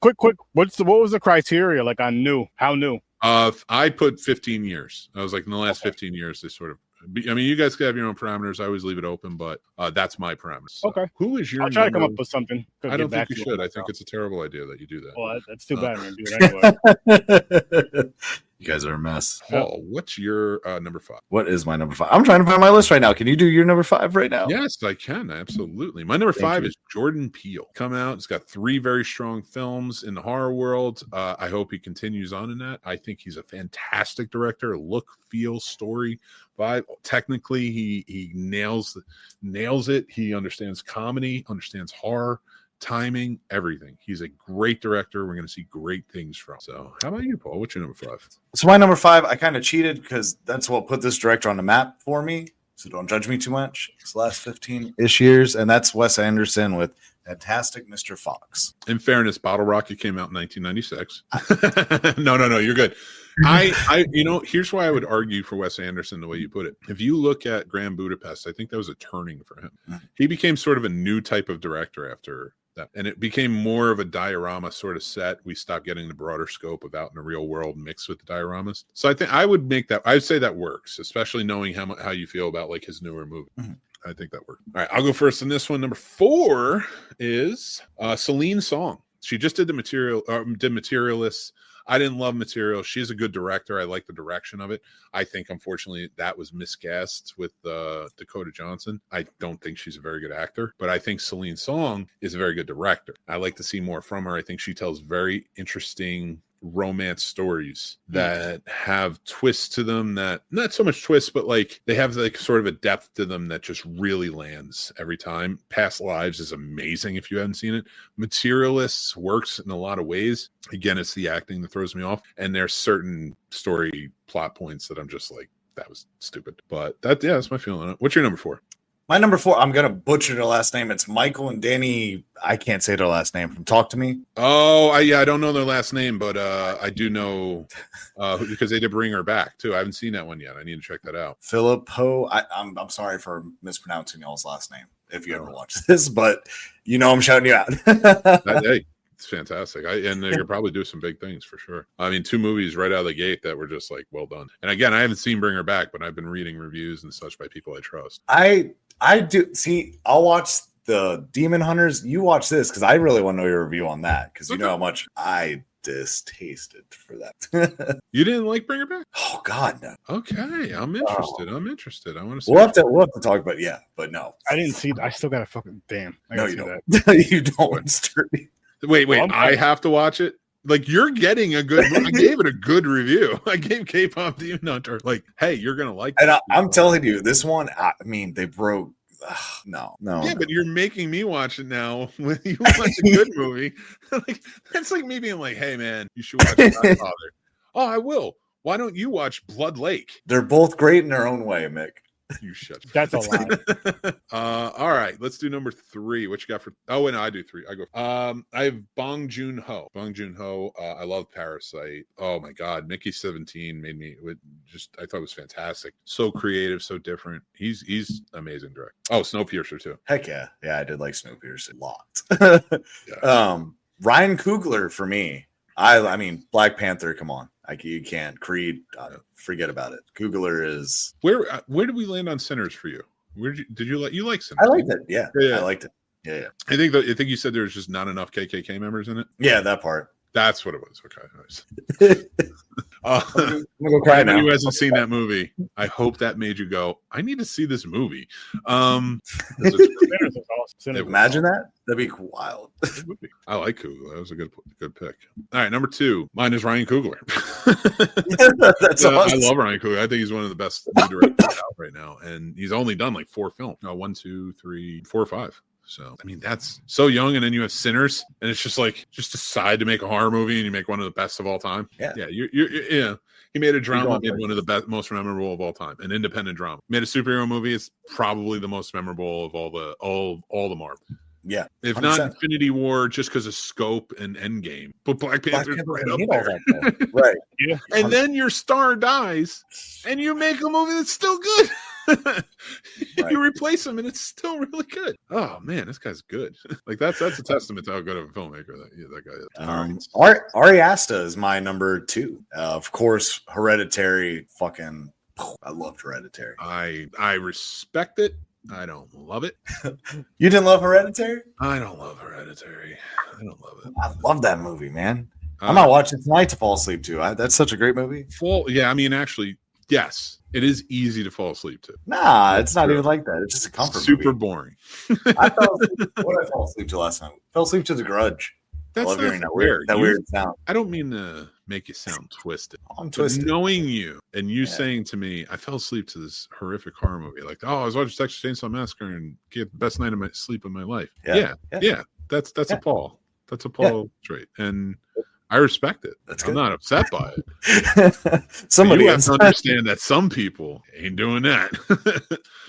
What was the criteria? Like on new? How new? I put 15 years. I was like, in the last 15 years, they sort of. I mean, you guys can have your own parameters. I always leave it open, but that's my parameters. So, okay. Who is your? I'll try to come up with something. I don't think you should. I think it's a terrible idea that you do that. Well, that's too bad. I'm gonna do it anyway. You guys are a mess. Paul, what's your number 5? What is my number 5? I'm trying to find my list right now. Can you do your number 5 right now? Yes, I can. Absolutely. My number 5 is Jordan Peele. Come out. It's got 3 very strong films in the horror world. I hope he continues on in that. I think he's a fantastic director. Look, feel, story, vibe. Technically, he nails it. He understands comedy, understands horror, timing, everything. He's a great director. We're going to see great things from. So how about you, Paul? What's your number 5? So my number 5, I kind of cheated because that's what put this director on the map for me. So don't judge me too much. It's the last 15-ish years. And that's Wes Anderson with Fantastic Mr. Fox. In fairness, Bottle Rocket came out in 1996. No, you're good. I here's why I would argue for Wes Anderson the way you put it. If you look at Grand Budapest, I think that was a turning for him. He became sort of a new type of director after that, and it became more of a diorama sort of set. We stopped getting the broader scope of out in the real world mixed with the dioramas. So I think I would make that. I'd say that works, especially knowing how you feel about like his newer movie. I think that worked. All right, I'll go first in this one. Number 4 is Celine Song. She just did Materialists. I didn't love Material. She's a good director. I like the direction of it. I think, unfortunately, that was miscast with Dakota Johnson. I don't think she's a very good actor, but I think Celine Song is a very good director. I like to see more from her. I think she tells very interesting romance stories that have twists to them, that not so much twists, but like they have like sort of a depth to them that just really lands every time. Past Lives is amazing if you haven't seen it. Materialists works in a lot of ways. Again, it's the acting that throws me off, and there's certain story plot points that I'm just like, that was stupid. But that's my feeling on it. What's your number 4? My number 4, I'm going to butcher their last name. It's Michael and Danny. I can't say their last name from Talk to Me. Oh, I don't know their last name, but I do know because they did Bring Her Back, too. I haven't seen that one yet. I need to check that out. Philip Ho. I'm sorry for mispronouncing y'all's last name if you ever watch this, but I'm shouting you out. Hey, it's fantastic. And they could probably do some big things for sure. I mean, 2 movies right out of the gate that were just like, well done. And again, I haven't seen Bring Her Back, but I've been reading reviews and such by people I trust. I do see. I'll watch the Demon Hunters. You watch this because I really want to know your review on that because you know how much I distasted for that. You didn't like Bring Her Back? Oh God, no. Okay, I'm interested. I want to see. We'll have to talk about but no. I didn't see. I still got to fucking damn. No, you don't. You don't. Sturdy. Wait. I have to watch it. Like you're getting a good. I gave it a good review. I gave K-pop Demon Hunter like, hey, you're gonna like. And I'm telling you, this one. I mean, they broke. No. Yeah, but you're making me watch it now. When you watch a good movie, like that's like me being like, hey, man, you should watch Godfather. Oh, I will. Why don't you watch Blood Lake? They're both great in their own way, Mick. You shut. That's a lie. All right, let's do number 3. What you got for? Oh, and I do 3. I go. I have Bong Joon-ho. I love Parasite. Oh my God, Mickey 17 made me I thought it was fantastic. So creative, so different. He's amazing director. Oh, Snowpiercer too. Heck yeah, I did like Snowpiercer a lot. Yeah. Ryan Coogler for me. I mean, Black Panther. Come on, you can't. Creed, forget about it. Coogler is. Where did we land on Sinners for you? Where did you like Sinners? I liked it. Yeah, I liked it. Yeah. I think you said there was just not enough KKK members in it. Yeah, that part. That's what it was. Okay, nice. I'm gonna go cry now. Anyone who hasn't seen that movie, I hope that made you go, I need to see this movie. Imagine that. That'd be wild. I like Coogler. That was a good pick. All right, number 2. Mine is Ryan Coogler. That's awesome. I love Ryan Coogler. I think he's one of the best new directors out right now, and he's only done like 4 films. 1, 2, 3, 4, 5. So, I mean, that's so young. And then you have Sinners, and it's just like, just decide to make a horror movie and you make one of the best of all time. Yeah. Yeah. Yeah. He made a drama, made one of the best, most memorable of all time, an independent drama. Made a superhero movie. It's probably the most memorable of all the Marvel. Yeah. If 100%. not Infinity War, just because of scope and Endgame. But Black Panther's right up there. Right. Yeah. And then your star dies, and you make a movie that's still good. Right. You replace him and it's still really good. Oh man, this guy's good. Like that's a testament to how good of a filmmaker that guy is. Ari Aster is my number 2. Of course, Hereditary. Fucking, I loved Hereditary. I respect it. I don't love it. You didn't love Hereditary? I don't love Hereditary. I don't love it. I love that movie, man. I'm not watching tonight to fall asleep to. That's such a great movie. Yeah, I mean, actually, yes, it is easy to fall asleep to. Nah, it's not even like that. It's just a comfort Super movie. boring. I fell asleep. What did I fall asleep to last night? Fell asleep to The Grudge. That's I love hearing not that weird sound. I don't mean to make you sound twisted. I'm twisted. But knowing you and you saying to me, I fell asleep to this horrific horror movie. Like, oh, I was watching Texas Chainsaw Massacre and get the best night of my sleep of my life. Yeah. That's a Paul. That's a Paul trait. And I respect it. I'm not upset by it. Somebody you have to understand that some people ain't doing that.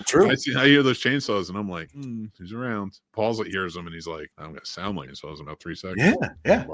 True. I hear those chainsaws and I'm like, he's around. Paul's hears them and he's like, I'm gonna sound like chainsaws in about 3 seconds. Yeah.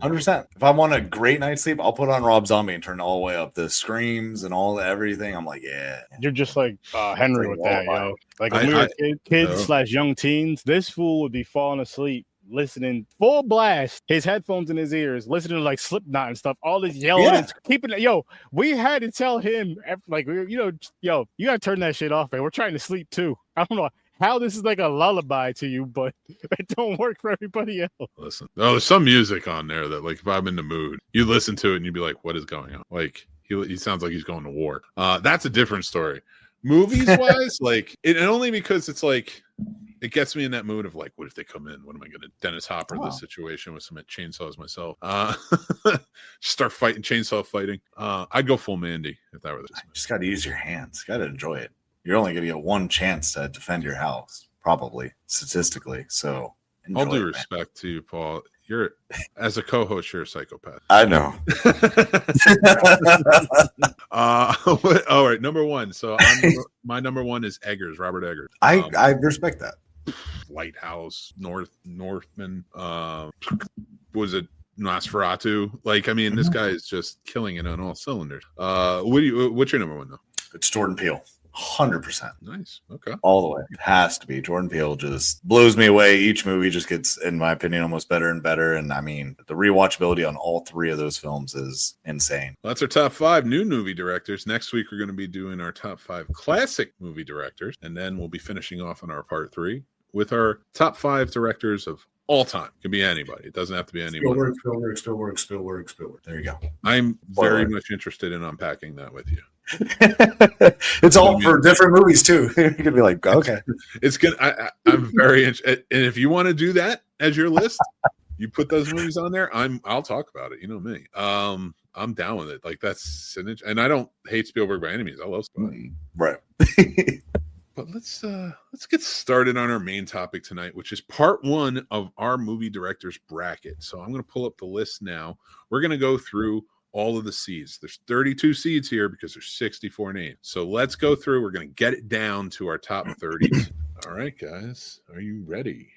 100%. If I want a great night's sleep, I'll put on Rob Zombie and turn it all the way up. The screams and everything. I'm like, yeah. You're just like Henry with that, yo. Like when we were kids / young teens, this fool would be falling asleep listening full blast, his headphones in his ears, listening to like Slipknot and stuff, all this yelling, and keeping it. Yo, we had to tell him, like, you gotta turn that shit off, man. We're trying to sleep too. I don't know how this is like a lullaby to you, but it don't work for everybody else. Listen, there's some music on there that, like, if I'm in the mood, you listen to it and you'd be like, what is going on? Like, he sounds like he's going to war. That's a different story. Movies wise, like, and only because it's like, it gets me in that mood of like, what if they come in? What am I going to Dennis Hopper this situation with some chainsaws myself? Start chainsaw fighting. I'd go full Mandy if that were the case. Just got to use your hands. Got to enjoy it. You're only going to get one chance to defend your house, probably statistically. So, all due respect to you, Paul. You're, as a co-host, you're a psychopath. I know. All right, number 1. So my number 1 is Eggers, Robert Eggers. I respect that. Lighthouse, Northman, was it Nosferatu? Like, I mean, this guy is just killing it on all cylinders. What's your number 1 though? It's Jordan Peele. 100%. Nice. Okay. All the way. It has to be. Jordan Peele just blows me away. Each movie just gets, in my opinion, almost better and better. And I mean, the rewatchability on all 3 of those films is insane. Well, that's our top 5 new movie directors. Next week, we're going to be doing our top 5 classic movie directors. And then we'll be finishing off on our part 3 with our top 5 directors of all time. It can be anybody. It doesn't have to be anybody. Spielberg. There you go. I'm very much interested in unpacking that with you. It's all for different movies too. You're gonna be like, okay, it's good. I'm very interested, and if you want to do that as your list, you put those movies on there. I'll talk about it. You know me. I'm down with it. Like, that's and I don't hate Spielberg by any means. I love Spielberg. Right. But let's get started on our main topic tonight, which is part 1 of our movie directors bracket. So I'm going to pull up the list now. We're going to go through all of the seeds. There's 32 seeds here because there's 64 names. So let's go through. We're going to get it down to our top 30s. All right, guys, are you ready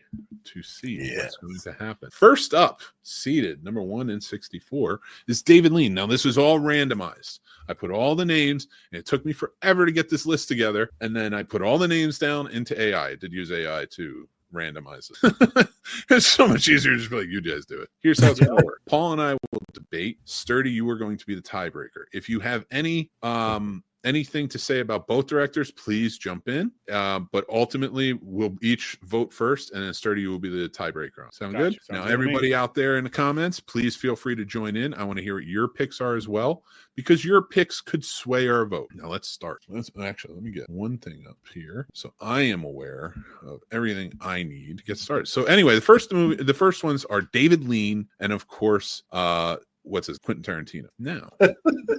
to see what's going to happen? First up, seated number 1 in 64 is David Lean. Now, this was all randomized. I put all the names, and it took me forever to get this list together. And then I put all the names down into AI. I did use AI to randomize it. It's so much easier to just be like, you guys do it. Here's how it's going to work. Paul and I will debate. Sturdy, you are going to be the tiebreaker. If you have anything to say about both directors, please jump in. But ultimately, we'll each vote first, and then Sturdy will be the tiebreaker. Sound good? Now, everybody out there in the comments, please feel free to join in. I want to hear what your picks are as well, because your picks could sway our vote. Now, let's start. Let me get one thing up here, so I am aware of everything I need to get started. So, anyway, the first ones are David Lean, and of course, Quentin Tarantino. Now,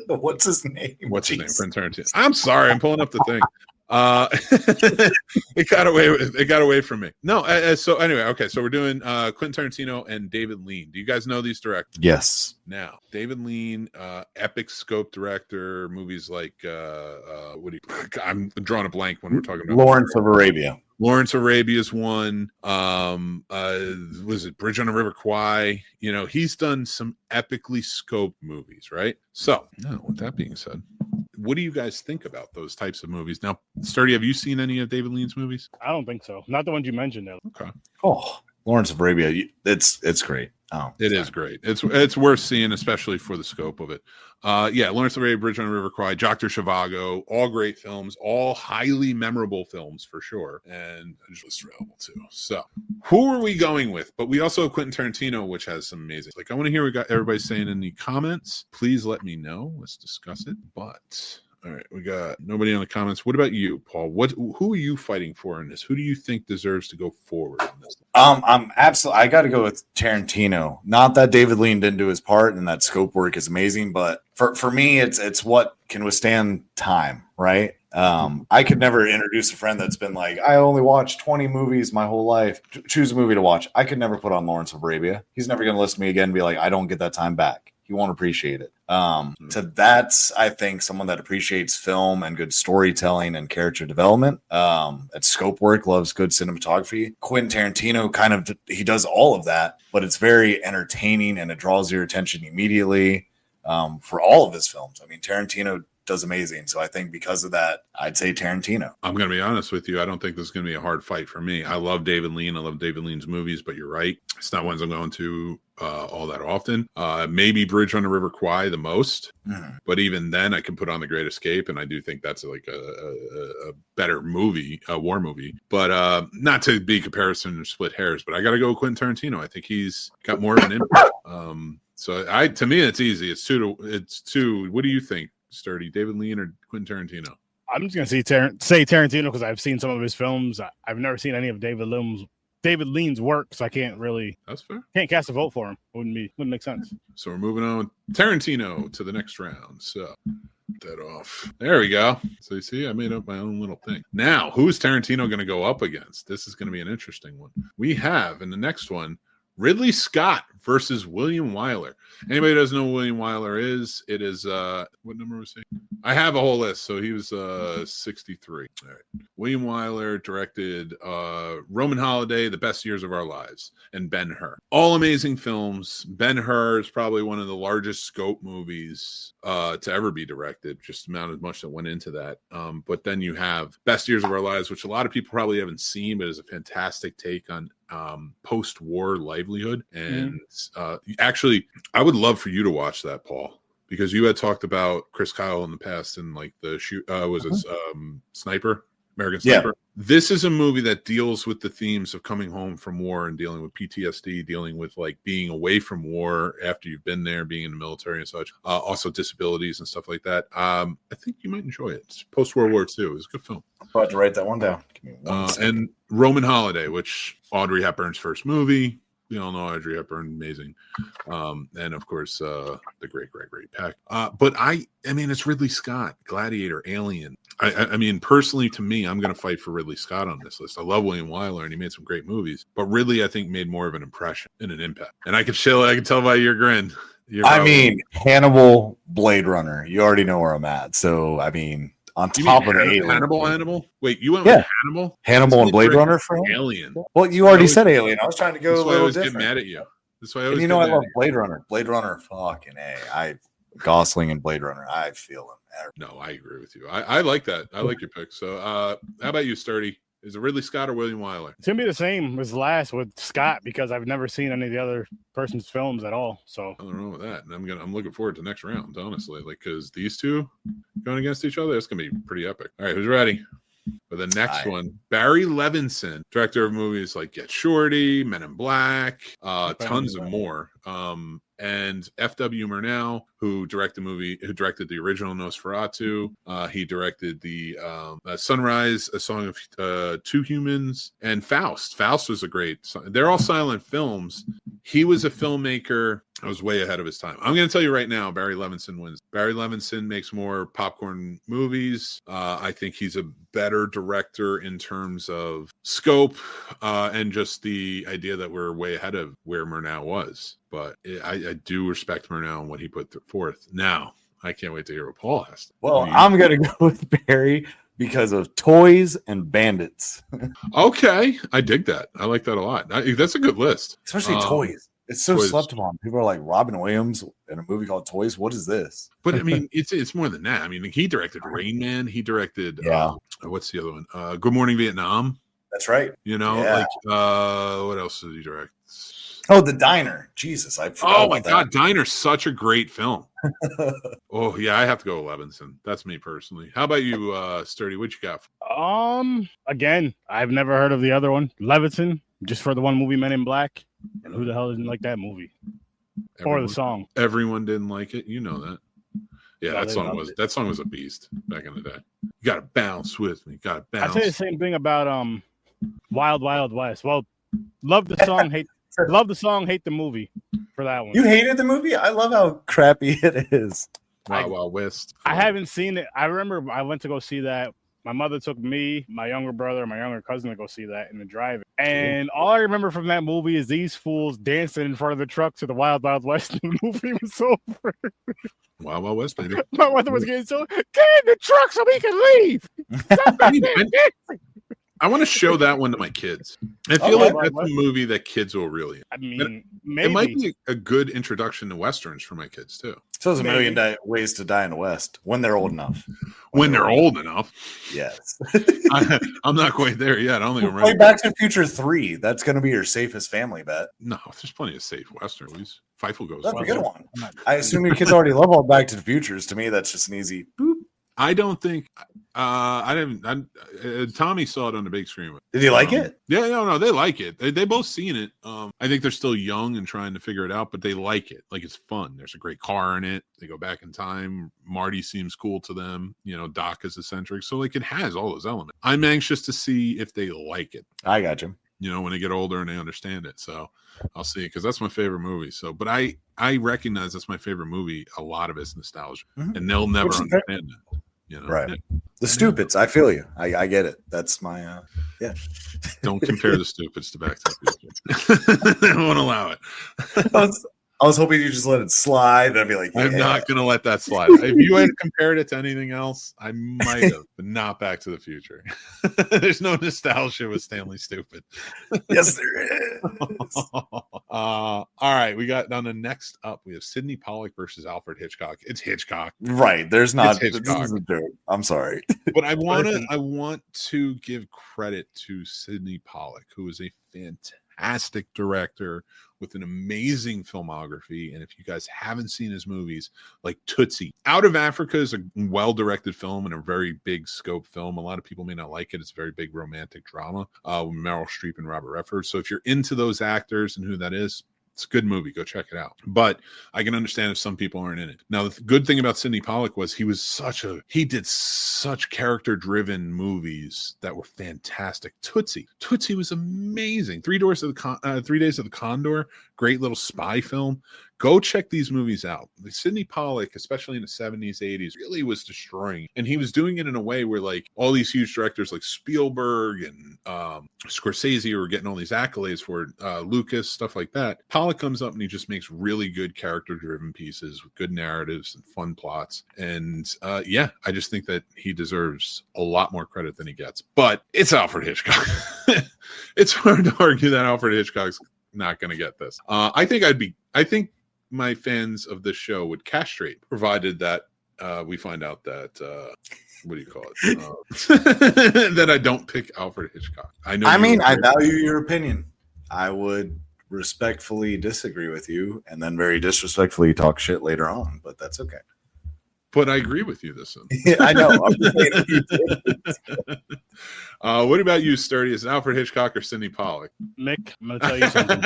what's his name? Quentin Tarantino. I'm sorry, I'm pulling up the thing. It got away from me. No, so anyway, okay, so we're doing Quentin Tarantino and David Lean. Do you guys know these directors? Yes. Now, David Lean, epic scope director, movies like I'm drawing a blank when we're talking about Lawrence of Arabia. Lawrence of Arabia's one. Was it Bridge on the River Kwai? You know, he's done some epically scoped movies, right? So, now, with that being said, what do you guys think about those types of movies? Now, Sturdy, have you seen any of David Lean's movies? I don't think so. Not the ones you mentioned, though. Okay. Oh, Lawrence of Arabia. It's great. Oh, it is great. It's worth seeing, especially for the scope of it. Lawrence of Arabia, Bridge on the River Kwai, Dr. Zhivago, all great films, all highly memorable films for sure, and just available too. So, who are we going with? But we also have Quentin Tarantino, which has some amazing. Like, I want to hear what everybody saying in the comments. Please let me know. Let's discuss it. But all right, we got nobody in the comments. What about you, Paul? Who are you fighting for in this? Who do you think deserves to go forward in this? I got to go with Tarantino. Not that David Lean didn't do his part and that scope work is amazing, but for me, it's what can withstand time, right? I could never introduce a friend that's been like, I only watched 20 movies my whole life. Choose a movie to watch. I could never put on Lawrence of Arabia. He's never going to listen to me again and be like, I don't get that time back. He won't appreciate it. So that's, I think, someone that appreciates film and good storytelling and character development. At scope work, loves good cinematography. Quentin Tarantino he does all of that, but it's very entertaining and it draws your attention immediately for all of his films. I mean, Tarantino does amazing. So I think because of that, I'd say Tarantino. I'm going to be honest with you. I don't think this is going to be a hard fight for me. I love David Lean. I love David Lean's movies, but you're right. It's not ones I'm going to all that often. Maybe Bridge on the River Kwai the most, but even then I can put on The Great Escape, and I do think that's like a better movie, a war movie. But not to be comparison or split hairs, but I got to go with Quentin Tarantino. I think he's got more of an impact. So to me, it's easy. It's two. What do you think, Sturdy? David Lean or Quentin Tarantino? I'm just gonna say Tarantino because I've seen some of his films. I've never seen any of David Lean's work, so I can't really. That's fair. Can't cast a vote for him. Wouldn't make sense. So we're moving on with Tarantino to the next round. So that off. There we go. So you see, I made up my own little thing. Now, who's Tarantino going to go up against? This is going to be an interesting one. We have in the next one Ridley Scott versus William Wyler. Anybody who doesn't know who William Wyler is, it is what number was he? I have a whole list. So he was 63. All right. William Wyler directed Roman Holiday, The Best Years of Our Lives, and Ben-Hur. All amazing films. Ben-Hur is probably one of the largest scope movies to ever be directed. Just the amount of much that went into that. But then you have Best Years of Our Lives, which a lot of people probably haven't seen, but is a fantastic take on post-war livelihood. And actually, I would love for you to watch that, Paul, because you had talked about Chris Kyle in the past and like the Sniper, American Sniper. Yeah. This is a movie that deals with the themes of coming home from war and dealing with PTSD, dealing with like being away from war after you've been there, being in the military and such. Also disabilities and stuff like that. I think you might enjoy it. It's post-World War II. It's a good film. I'm about to write that one down. And Roman Holiday, which Audrey Hepburn's first movie. We all know Audrey Hepburn, amazing. And of course, the great Pack. But I mean, it's Ridley Scott, Gladiator, Alien. I mean, personally, to me, I'm going to fight for Ridley Scott on this list. I love William Wyler, and he made some great movies. But Ridley, I think, made more of an impression and an impact. And I can tell by your grin. Hannibal, Blade Runner. You already know where I'm at. So, I mean, on top of Alien. Hannibal? Wait, you went with Hannibal? Hannibal and Blade Runner for Alien. Well, you already said Alien. I was trying to go That's a why I little always different. get mad at you. That's why I always I love Blade Runner. Blade Runner, fucking A. Gosling and Blade Runner, I feel him. No, I agree with you. I like that. I like your pick. So how about you, Sturdy? Is it Ridley Scott or William Wyler? It's gonna be the same as last with Scott because I've never seen any of the other person's films at all. So I don't know with that. And I'm looking forward to next round, honestly. Like, because these two going against each other, it's gonna be pretty epic. All right, who's ready for the next one? Barry Levinson, director of movies like Get Shorty, Men in Black, tons of more. And F.W. Murnau, who directed the original Nosferatu. He directed the Sunrise, A Song of Two Humans, and Faust. Faust was a great. They're all silent films. He was a filmmaker. I was way ahead of his time. I'm going to tell you right now, Barry Levinson wins. Barry Levinson makes more popcorn movies. I think he's a better director in terms of scope and just the idea that we're way ahead of where Murnau was. But I do respect Murnau and what he put forth. Now, I can't wait to hear what Paul has. Well, I'm going to go with Barry because of Toys and Bandits. Okay. I dig that. I like that a lot. That's a good list. Especially Toys. It's so Toys. slept upon. People are like, Robin Williams in a movie called Toys. What is this? But I mean, it's more than that. I mean, he directed Rain Man. He directed, what's the other one? Good Morning Vietnam. That's right. You know, like, what else did he direct? Oh, The Diner. Jesus, I forgot. Oh my God, Diner's such a great film. Oh yeah, I have to go Levinson. That's me personally. How about you, Sturdy? What you got? Again, I've never heard of the other one. Levinson, just for the one movie Men in Black. And who the hell didn't like that movie? Or the song? Everyone didn't like it. You know that. Yeah, No, that song was a beast back in the day. You gotta bounce with me. Gotta bounce. I'd say the same thing about Wild Wild West. Well, love the song, hate the movie for that one. You hated the movie? I love how crappy it is. Wild West. I haven't seen it. I remember I went to go see that. My mother took me, my younger brother, my younger cousin to go see that in the drive-in. And all I remember from that movie is these fools dancing in front of the truck to the Wild Wild West. And the movie was over. Wild Wild West, baby. My mother was getting so, get in the truck so we can leave. Stop back there dancing. I want to show that one to my kids. I feel like that's a movie that kids will really. I mean, maybe. It might be a good introduction to Westerns for my kids, too. So there's a million ways to die in the West when they're old enough. When they're old enough. Yes. I'm not quite there yet. I don't think I'm Play ready. Back to the Future 3. That's going to be your safest family bet. No, there's plenty of safe Western movies. Feifel goes. That's a good one. I assume your kids already love all Back to the Futures. To me, that's just an easy boop. I don't think I didn't. Tommy saw it on the big screen. Did you like it? Yeah, no, they like it. They both seen it. I think they're still young and trying to figure it out, but they like it. Like it's fun. There's a great car in it. They go back in time. Marty seems cool to them. You know, Doc is eccentric. So like it has all those elements. I'm anxious to see if they like it. I got you. You know, when they get older and they understand it. So I'll see, because that's my favorite movie. So, but I recognize that's my favorite movie. A lot of it's nostalgia, and they'll never understand that. You know, right? The Stupids. I feel you. I get it. That's my Don't compare the Stupids to Back to the Future. I won't allow it. I was hoping you just let it slide. I'd be like, I'm not going to let that slide. If you had compared it to anything else, I might have, but not Back to the Future. There's no nostalgia with Stanley Stupid. Yes, there is. All right, we got on the next up. We have Sidney Pollack versus Alfred Hitchcock. It's Hitchcock, right? There's not. This is a joke. I'm sorry, but I want to give credit to Sidney Pollack, who is a fantastic director with an amazing filmography. And if you guys haven't seen his movies, like Tootsie, Out of Africa is a well-directed film and a very big scope film. A lot of people may not like it. It's a very big romantic drama with Meryl Streep and Robert Redford. So if you're into those actors and who that is, it's a good movie. Go check it out. But I can understand if some people aren't in it. Now, the good thing about Sidney Pollack was he did such character-driven movies that were fantastic. Tootsie was amazing. 3 Days of the Condor, great little spy film. Go check these movies out. Sidney Pollack, especially in the 70s, 80s, really was destroying. And he was doing it in a way where like all these huge directors like Spielberg and Scorsese were getting all these accolades for Lucas, stuff like that. Pollack comes up and he just makes really good character-driven pieces with good narratives and fun plots. And I just think that he deserves a lot more credit than he gets. But it's Alfred Hitchcock. It's hard to argue that Alfred Hitchcock's not going to get this. I think my fans of this show would castrate, provided that we find out that what do you call it? That I don't pick Alfred Hitchcock. I know. I value your opinion. I would respectfully disagree with you, and then very disrespectfully talk shit later on. But that's okay. But I agree with you this one. Yeah, I know. What about you, Sturdy? Is it Alfred Hitchcock or Sidney Pollack? Mick, I'm going to tell you something.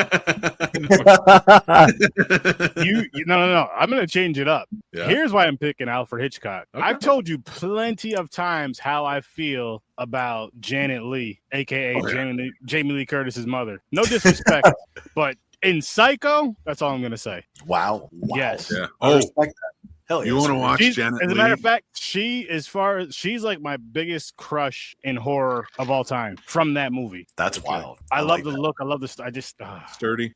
No. I'm going to change it up. Yeah. Here's why I'm picking Alfred Hitchcock. Okay. I've told you plenty of times how I feel about Janet Leigh, a.k.a. Jamie Lee Curtis's mother. No disrespect, but in Psycho, that's all I'm going to say. Wow. Yes. Yeah. I respect that. Hell You want to watch Janet Leigh? As a matter of fact, she's like my biggest crush in horror of all time from that movie. That's wild. I love the look. I love the. I just Sturdy.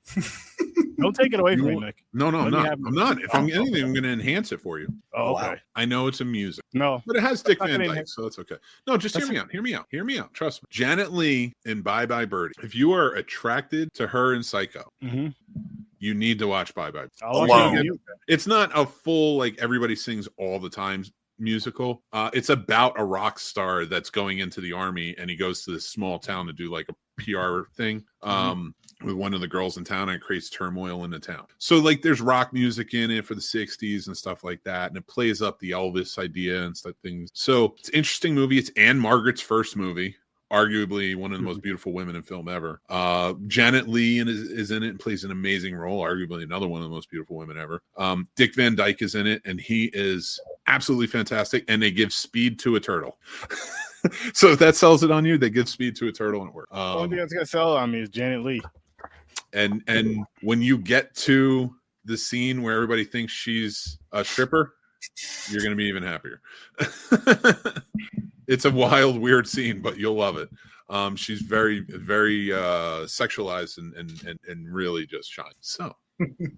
don't take it away from me, Mick. No, I'm Let me not. have- I'm not. If I'm anything, I'm going to enhance it for you. Oh, Wow. okay. I know it's a music, No, but it has Dick not Van gonna Dyke, so that's okay. No, just hear me out. Hear me out. Trust me. Janet Leigh in Bye Bye Birdie. If you are attracted to her in Psycho, you need to watch Bye Bye. I'll watch Alone. it on mute. It's not a full like everybody sings all the time musical. It's about a rock star that's going into the army, and he goes to this small town to do like a PR thing with one of the girls in town, and it creates turmoil in the town. So like there's rock music in it for the 60s and stuff like that, and it plays up the Elvis idea and stuff things. So it's an interesting movie. It's Anne Margaret's first movie, arguably one of the most beautiful women in film ever. Janet Leigh is in it and plays an amazing role, arguably another one of the most beautiful women ever. Dick Van Dyke is in it, and he is absolutely fantastic, and they give speed to a turtle. So if that sells it on you, they give speed to a turtle and it works. The only thing that's gonna sell on me is Janet Leigh. And when you get to the scene where everybody thinks she's a stripper, you're going to be even happier. It's a wild, weird scene, but you'll love it. She's very, very sexualized and really just shines. So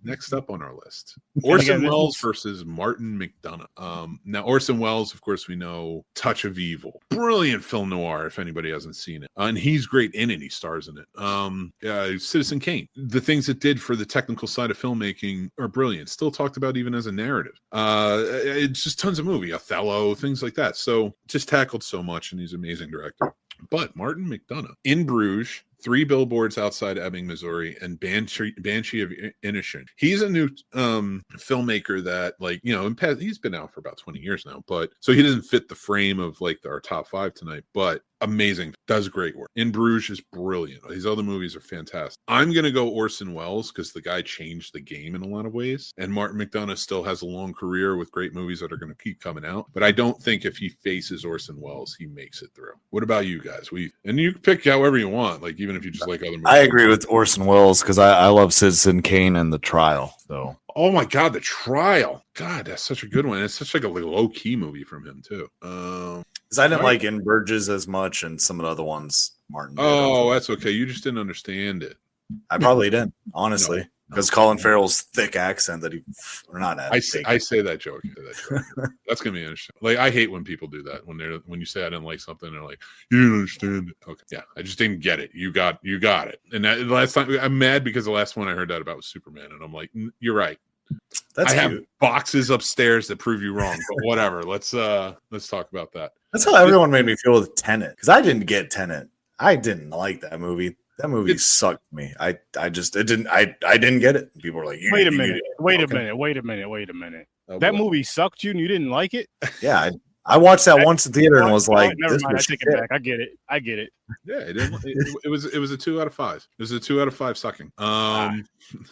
next up on our list, Orson Welles versus Martin McDonagh. Now, Orson Welles, of course, we know Touch of Evil. Brilliant film noir, if anybody hasn't seen it. And he's great in it. He stars in it. Citizen Kane. The things it did for the technical side of filmmaking are brilliant. Still talked about even as a narrative. It's just tons of movie. Othello, things like that. So just tackled so much, and he's an amazing director. But Martin McDonagh, In Bruges, 3 Billboards Outside Ebbing, Missouri, and Banshee of Inisherin. He's a new filmmaker that, like, you know, he's been out for about 20 years now, but so he doesn't fit the frame of like our top 5 tonight, but amazing, does great work. In Bruges is brilliant. These other movies are fantastic. I'm going to go Orson Welles because the guy changed the game in a lot of ways, and Martin McDonagh still has a long career with great movies that are going to keep coming out, but I don't think if he faces Orson Welles, he makes it through. What about you guys? And you can pick however you want, like even if you just like other movies. I agree with Orson Welles because I love Citizen Kane and The Trial. So, oh my God, The Trial. God, that's such a good one. It's such like a low key movie from him too. because I didn't like In Burgess as much and some of the other ones Martin did. Oh, that's okay. You just didn't understand it. I probably didn't, honestly. Because Colin Farrell's thick accent that I say that joke. That's gonna be interesting. Like, I hate when people do that when you say I didn't like something, they're like, you didn't understand it. Okay, yeah, I just didn't get it. You got it. And the last time I'm mad because the last one I heard that about was Superman, and I'm like, you're right. That's I cute. have boxes upstairs that prove you wrong, but whatever. Let's talk about that. That's how everyone made me feel with Tenet, because I didn't get Tenet. I didn't like that movie. That movie sucked me. I didn't get it. People were like, wait a minute. That movie sucked you and you didn't like it? Yeah, I watched that once in theater and was like, never mind. I take it back. I get it. Yeah, it was a 2 out of 5. It was a 2 out of 5 sucking.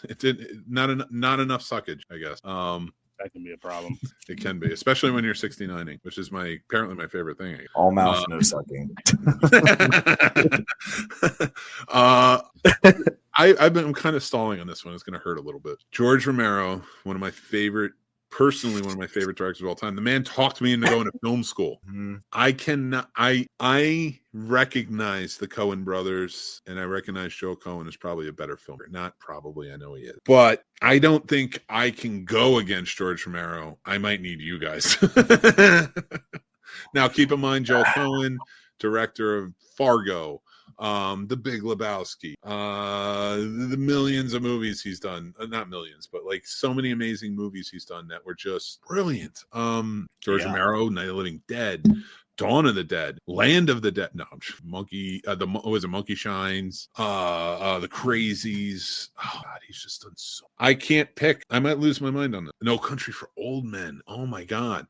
It did not enough suckage, I guess. That can be a problem. It can be, especially when you're 69ing, which is apparently my favorite thing. All mouth, no sucking. I'm kind of stalling on this one. It's going to hurt a little bit. George Romero, one of my favorite directors of all time. The man talked me into going to film school. I recognize the Coen brothers, and I recognize Joe Coen is probably a better filmer. Not probably, I know he is. But I don't think I can go against George Romero. I might need you guys. Now, keep in mind, Joe Coen, director of Fargo, The Big Lebowski, the millions of movies he's done, not millions, but like so many amazing movies he's done that were just brilliant. George Romero, Night of the Living Dead, Dawn of the Dead, Land of the Dead. No, Monkey. Was it Monkey Shines? The Crazies. Oh God, he's just done so. I can't pick. I might lose my mind on this. No Country for Old Men. Oh my God.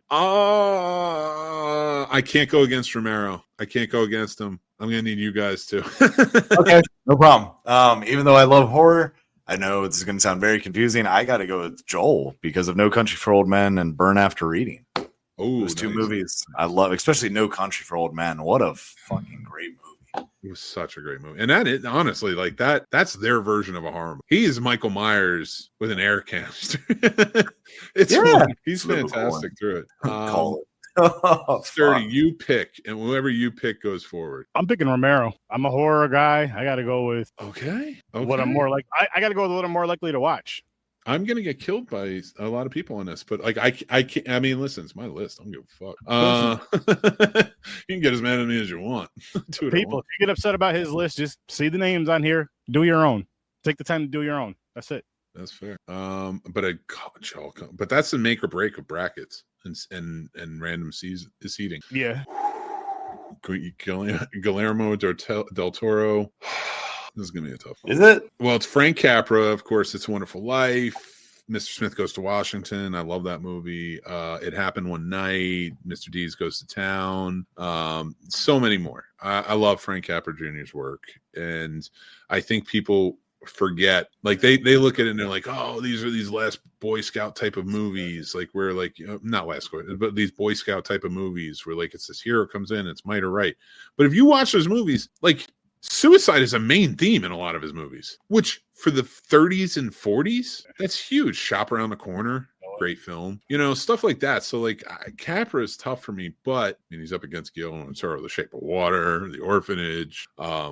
I can't go against Romero. I can't go against him. I'm gonna need you guys to. Okay, no problem. Even though I love horror, I know this is going to sound very confusing. I got to go with Joel because of No Country for Old Men and Burn After Reading. Oh, those two movies I love, especially No Country for Old Men. What a fucking great movie. It was such a great movie. And that is honestly like that's their version of a horror movie. He is Michael Myers with an air canister. He's fantastic through it. Call it. Sturdy, you pick, and whoever you pick goes forward. I'm picking Romero. I'm a horror guy. I got to go with what I'm more like. I got to go with what I'm more likely to watch. I'm gonna get killed by a lot of people on this, but like I can't. I mean, listen, it's my list. I don't give a fuck. You can get as mad at me as you want. People, if you get upset about his list, just see the names on here. Do your own. Take the time to do your own. That's it. That's fair. But that's the make or break of brackets and random seating. Yeah. Guillermo del Toro. This is going to be a tough one. Is it? Well, it's Frank Capra, of course. It's a Wonderful Life. Mr. Smith Goes to Washington. I love that movie. It Happened One Night. Mr. Deeds Goes to Town. So many more. I love Frank Capra Jr.'s work. And I think people forget, like they look at it and they're like, oh, these are these last Boy Scout type of movies, like we're like, not last but these Boy Scout type of movies where like it's this hero comes in, it's might or right. But if you watch those movies, like suicide is a main theme in a lot of his movies, which for the 30s and 40s, that's huge. Shop Around the Corner, great film, stuff like that. So like Capra is tough for me, but I mean, he's up against Guillermo del Toro, The Shape of Water, The Orphanage,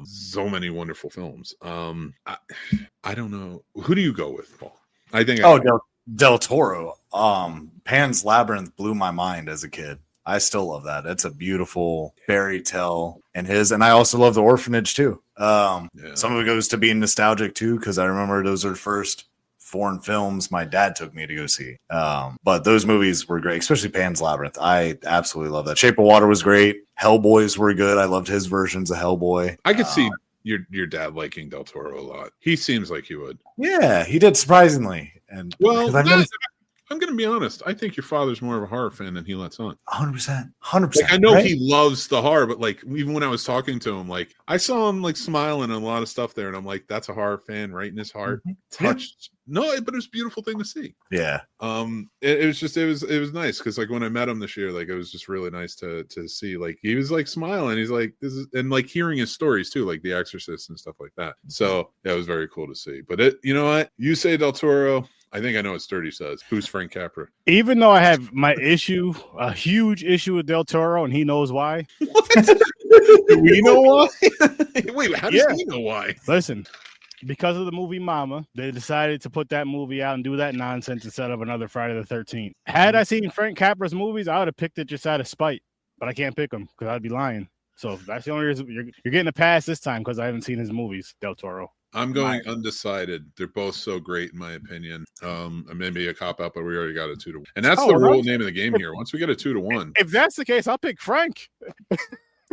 so many wonderful films. I don't know. Who do you go with, Paul? I think Del Toro. Pan's Labyrinth blew my mind as a kid. I still love that. It's a beautiful fairy tale, and I also love The Orphanage too. Some of it goes to being nostalgic too, because I remember those are first foreign films my dad took me to go see. But those movies were great, especially Pan's Labyrinth. I absolutely love that. Shape of Water was great. Hellboys were good. I loved his versions of Hellboy. I could see your dad liking Del Toro a lot. He seems like he would. Yeah, he did, surprisingly. And I'm going to be honest. I think your father's more of a horror fan than he lets on. 100%. Like, I know he loves the horror, but like even when I was talking to him, like I saw him like smiling and a lot of stuff there, and I'm like, that's a horror fan right in his heart. Mm-hmm. Touched. No, but it was a beautiful thing to see. Yeah. It was nice because like when I met him this year, like it was just really nice to see. Like he was like smiling. He's like, this is, and like hearing his stories too, like The Exorcist and stuff like that. So yeah, it was very cool to see. But you know what? You say Del Toro. I think I know what Sturdy says. Who's Frank Capra? Even though I have my issue, a huge issue with Del Toro, and he knows why. What? Do we know why? Wait, how does he know why? Listen, because of the movie Mama, they decided to put that movie out and do that nonsense instead of another Friday the 13th. Had I seen Frank Capra's movies, I would have picked it just out of spite. But I can't pick them because I'd be lying. So that's the only reason you're getting a pass this time, because I haven't seen his movies, Del Toro. I'm going undecided. They're both so great, in my opinion. Maybe a cop out, but we already got a 2-1, and that's the real name of the game here. Once we get a 2-1, if that's the case, I'll pick Frank.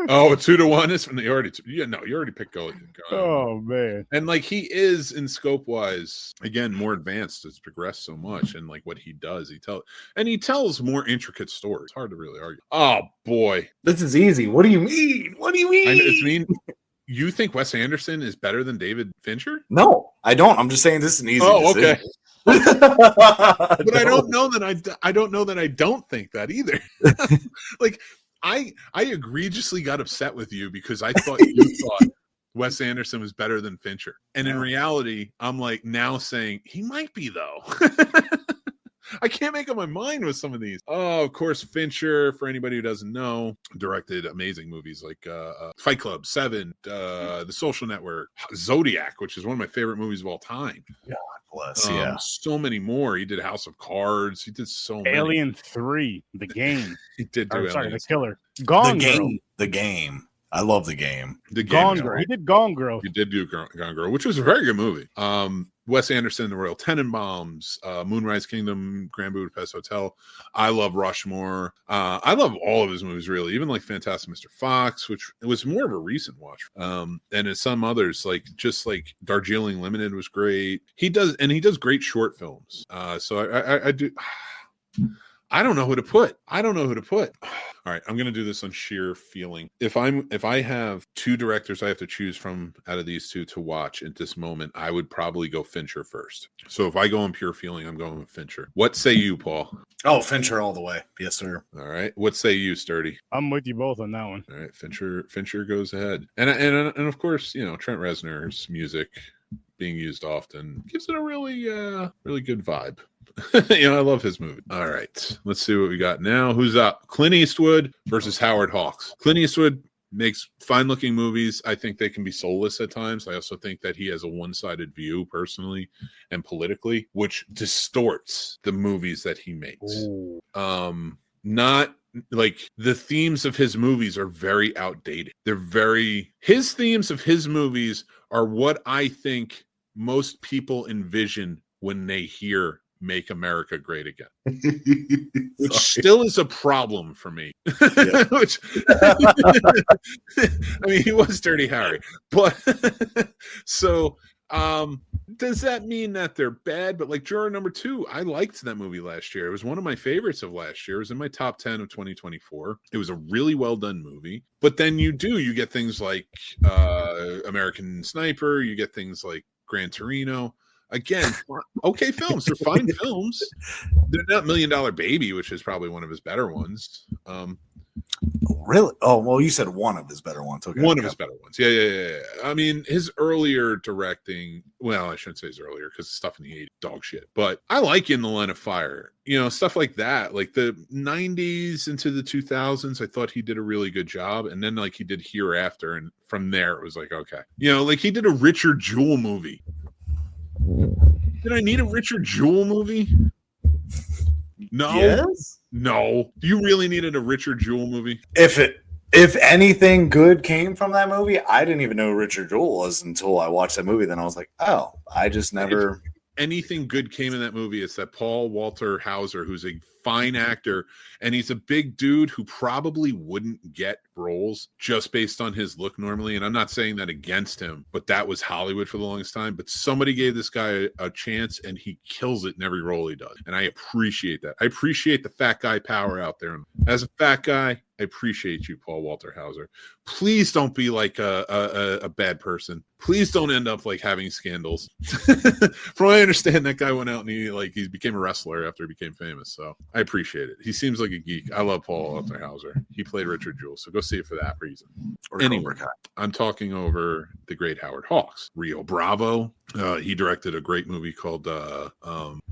Oh, a 2-1 is from the already. You already picked Go. Oh man, and like he is in scope wise, again, more advanced. It's progressed so much, and like what he does, he tells more intricate stories. It's hard to really argue. Oh boy, this is easy. What do you mean? It's mean. You think Wes Anderson is better than David Fincher? No, I don't. I'm just saying this is an easy decision. Okay. But I don't know that I don't think that either. Like I egregiously got upset with you because I thought you thought Wes Anderson was better than Fincher. And in reality, I'm like now saying he might be though. I can't make up my mind with some of these. Oh, of course, Fincher, for anybody who doesn't know, directed amazing movies like Fight Club, Seven, The Social Network, Zodiac, which is one of my favorite movies of all time. God bless, so many more. He did House of Cards. He did so many. Alien 3, The Game. He did do The Killer. Gone The Girl. Game. I love the game. The game Gone was Girl. great. He did Gone Girl. He did do Gone Girl, which was a very good movie. Wes Anderson, The Royal Tenenbaums, Moonrise Kingdom, Grand Budapest Hotel. I love Rushmore. I love all of his movies, really. Even like Fantastic Mr. Fox, which it was more of a recent watch. And as some others, like just like Darjeeling Limited was great. He does great short films. So I do. I don't know who to put. All right, I'm gonna do this on sheer feeling. If I have two directors I have to choose from out of these two to watch at this moment, I would probably go Fincher first. So if I go on pure feeling, I'm going with Fincher. What say you, Paul? Oh, Fincher all the way. Yes, sir. All right. What say you, Sturdy? I'm with you both on that one. All right, Fincher goes ahead, and of course, Trent Reznor's music being used often gives it a really good vibe. I love his movie. All right, let's see what we got now. Who's up? Clint Eastwood versus Howard Hawks. Clint Eastwood makes fine-looking movies. I think they can be soulless at times. I also think that he has a one-sided view personally and politically, which distorts the movies that he makes. Ooh. Not like the themes of his movies are very outdated. His themes of his movies are what I think most people envision when they hear Make America Great Again, which still is a problem for me. Which I mean, he was Dirty Harry, but so does that mean that they're bad? But like Juror Number 2, I liked that movie last year. It was one of my favorites of last year. It was in my top 10 of 2024. It was a really well done movie. But then you get things like American Sniper. You get things like Gran Torino. Again, okay films. They're fine films. They're not $1 Million Baby, which is probably one of his better ones. Really? Oh, well, you said one of his better ones. Okay. One of his better ones. Yeah. I mean, his earlier directing, well, I shouldn't say his earlier because stuff in the 80s, dog shit. But I like In the Line of Fire. Stuff like that. Like the 90s into the 2000s, I thought he did a really good job. And then like he did Hereafter. And from there, it was like, okay. Like he did a Richard Jewell movie. Did I need a Richard Jewell movie? No. Yes? No. Do you really needed a Richard Jewell movie? If anything good came from that movie, I didn't even know who Richard Jewell was until I watched that movie. Then I was like, oh, I just never. If anything good came in that movie, it's that Paul Walter Hauser, who's a fine actor, and he's a big dude who probably wouldn't get roles just based on his look normally. And I'm not saying that against him, but that was Hollywood for the longest time. But somebody gave this guy a chance, and he kills it in every role he does. And I appreciate that. I appreciate the fat guy power out there. As a fat guy, I appreciate you, Paul Walter Hauser. Please don't be like a bad person. Please don't end up like having scandals. From what I understand, that guy went out and he became a wrestler after he became famous. So I appreciate it. He seems like a geek. I love Paul Walter Hauser. He played Richard Jewell, so go see it for that reason. Anyway, I'm talking over the great Howard Hawks. Rio Bravo. He directed a great movie called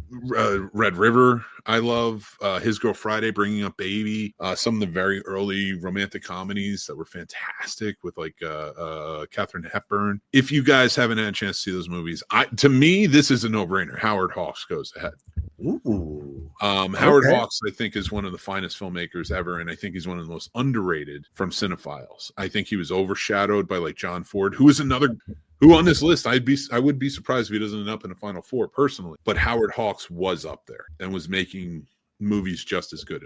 Red River. I love His Girl Friday, Bringing Up Baby. Some of the very early romantic comedies that were fantastic with like Katharine Hepburn. If you guys haven't had a chance to see those movies, to me, this is a no-brainer. Howard Hawks goes ahead. Ooh. Howard Hawks, I think, is one of the finest filmmakers ever, and I think he's one of the most underrated from cinephiles. I think he was overshadowed by like John Ford, who is another who on this list I would be surprised if he doesn't end up in the final four personally. But Howard Hawks was up there and was making movies just as good.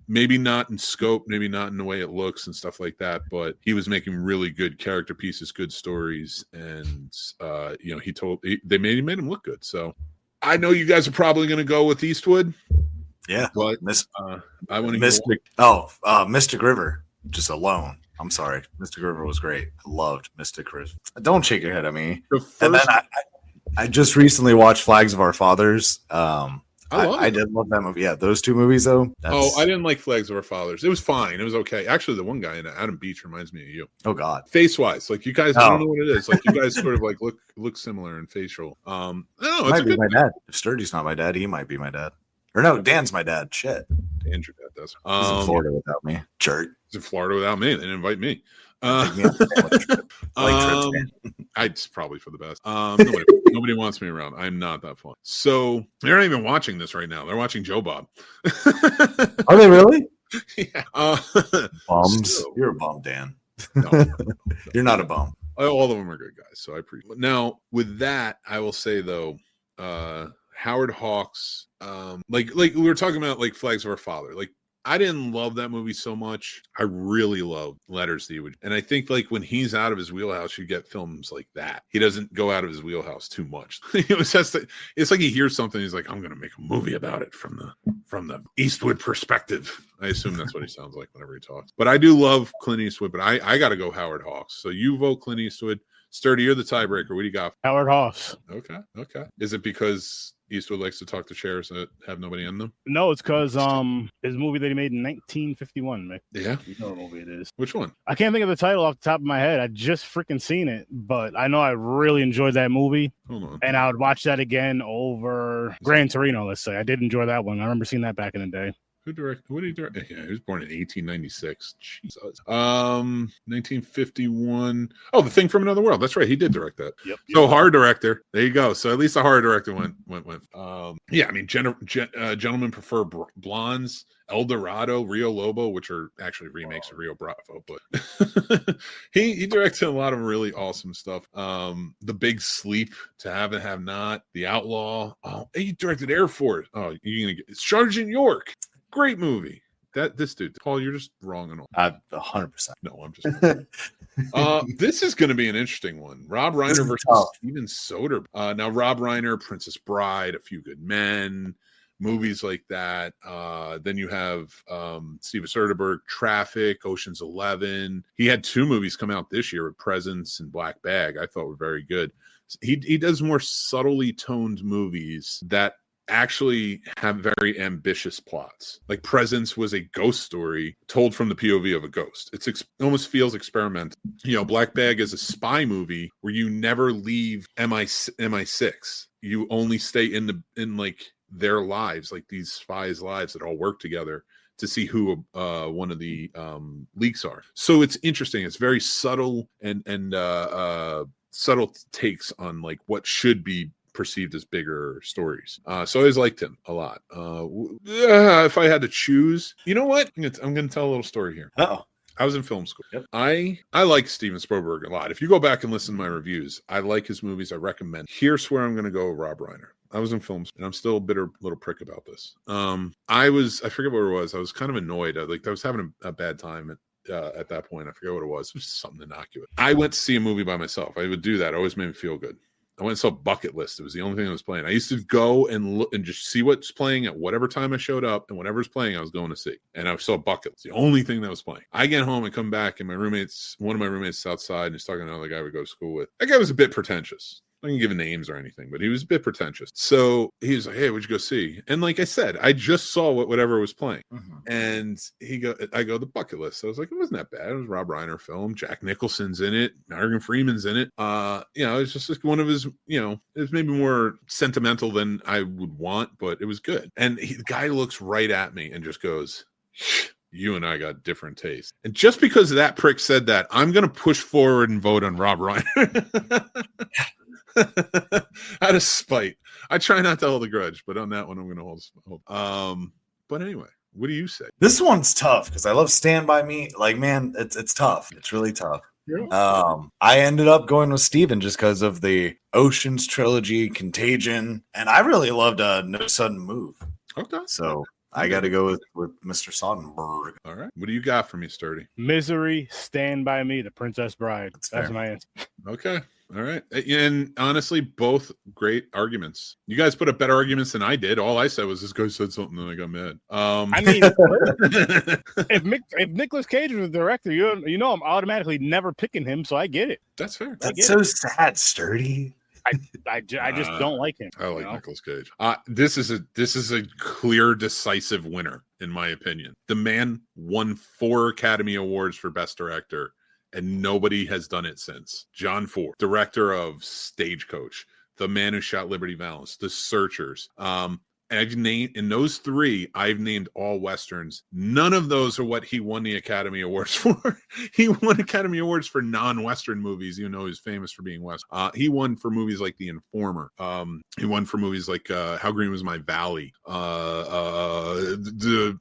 Maybe not in scope, maybe not in the way it looks and stuff like that, but he was making really good character pieces, good stories, and they made him look good. So I know you guys are probably going to go with Eastwood. Yeah, but I want to Mystic River just alone. I'm sorry, Mystic River was great. I loved Mystic River. Don't shake your head at me. And then I just recently watched Flags of Our Fathers. I did love that movie. Yeah, those two movies though. I didn't like Flags of Our Fathers. It was fine. It was okay. Actually, the one guy in it, Adam Beach, reminds me of you. Oh God, face wise, like you guys, I don't know what it is. Like you guys sort of like look similar in facial. I don't know. It might be my dad. If Sturdy's not my dad, he might be my dad. Or no, Dan's my dad. Shit, Dan's your dad does. He's in Florida without me. Jerk. He's in Florida without me. They didn't invite me. It's probably for the best. Nobody wants me around. I'm not that fun. So they're not even watching this right now. They're watching Joe Bob. Are they really? Yeah. Bums. You're a bum, Dan. No. You're not a bum. All of them are good guys, so I appreciate it. Now, with that, I will say, though, Howard Hawks, like we were talking about, like Flags of Our Father. Like, I didn't love that movie so much. I really love Letters to You. And I think, like, when he's out of his wheelhouse, you get films like that. He doesn't go out of his wheelhouse too much. It's like he hears something, he's like, I'm going to make a movie about it from the Eastwood perspective. I assume that's what he sounds like whenever he talks. But I do love Clint Eastwood, but I got to go Howard Hawks. So you vote Clint Eastwood. Sturdy, you're the tiebreaker. What do you got? Howard Hawks. Okay. Is it because Eastwood likes to talk to chairs that have nobody in them? No, it's because his movie that he made in 1951, Mick. Yeah. You know what movie it is. Which one? I can't think of the title off the top of my head. I just freaking seen it, but I know I really enjoyed that movie. Hold on. And I would watch that again over Gran Torino, let's say. I did enjoy that one. I remember seeing that back in the day. Who directed? What did he direct? Yeah, he was born in 1896. Jesus. 1951. Oh, The Thing from Another World. That's right. He did direct that. Yep. So horror director. There you go. So at least the horror director went. Yeah, I mean, Gentlemen Prefer Blondes, El Dorado, Rio Lobo, which are actually remakes of Rio Bravo, but he directed a lot of really awesome stuff. The Big Sleep, To Have and Have Not, The Outlaw. Oh, he directed Air Force. Oh, you're gonna get Sergeant York. Great movie. This dude, Paul, you're just wrong and all. 100%. No, I'm just. This is going to be an interesting one. Rob Reiner versus Steven Soderbergh. Now, Rob Reiner, Princess Bride, A Few Good Men, movies like that. Then you have Steven Soderbergh, Traffic, Ocean's 11. He had 2 movies come out this year with Presence and Black Bag. I thought were very good. He does more subtly toned movies that actually have very ambitious plots. Like Presence was a ghost story told from the POV of a ghost. It almost feels experimental. Black Bag is a spy movie where you never leave MI6. You only stay in like their lives, like these spies' lives that all work together to see who one of the leaks are. So it's interesting. It's very subtle and subtle takes on like what should be perceived as bigger stories. So I always liked him a lot. If I had to choose, you know what? I'm going to tell a little story here. Oh, I was in film school. Yep. I like Steven Spielberg a lot. If you go back and listen to my reviews, I like his movies. I recommend. Here's where I'm going to go with Rob Reiner. I was in film school, and I'm still a bitter little prick about this. I forget what it was. I was kind of annoyed. I was having a bad time at that point. I forget what it was. It was something innocuous. I went to see a movie by myself. I would do that. It always made me feel good. I went and saw Bucket List. It was the only thing that was playing. I used to go and look and just see what's playing at whatever time I showed up, and whatever's playing, I was going to see. And I saw Bucket List, the only thing that was playing. I get home and come back, and one of my roommates is outside, and he's talking to another guy we go to school with. That guy was a bit pretentious. I didn't give names or anything, but he was a bit pretentious. So he was like, "Hey, what'd you go see?" And like I said, I just saw whatever was playing. Mm-hmm. And I go, The Bucket List. So I was like, it wasn't that bad. It was a Rob Reiner film. Jack Nicholson's in it. Morgan Freeman's in it. It's just like one of his, it was maybe more sentimental than I would want, but it was good. And the guy looks right at me and just goes, "You and I got different tastes." And just because that prick said that, I'm going to push forward and vote on Rob Reiner. Out of spite. I try not to hold a grudge, but on that one, I'm going to hold. But anyway, what do you say? This one's tough because I love Stand By Me. Like, man, it's tough. It's really tough. Yeah. I ended up going with Steven just because of the Oceans trilogy, Contagion, and I really loved No Sudden Move. Okay. So I got to go with Mr. Soderbergh. All right. What do you got for me, Sturdy? Misery, Stand By Me, The Princess Bride. That's my answer. Okay. All right. And honestly, both great arguments. You guys put up better arguments than I did. All I said was this guy said something and I got mad. I mean, if Nicolas Cage was the director, I'm automatically never picking him, so I get it. That's fair. That's so sad, Sturdy. I just don't like him. I like Nicolas Cage. This is a clear, decisive winner, in my opinion. The man won 4 Academy Awards for Best Director, and nobody has done it since. John Ford, director of Stagecoach, The Man Who Shot Liberty Valance, The Searchers. I've named all Westerns. None of those are what he won the Academy Awards for. He won Academy Awards for non-Western movies, even though he's famous for being Western. He won for movies like The Informer. He won for movies like How Green Was My Valley, the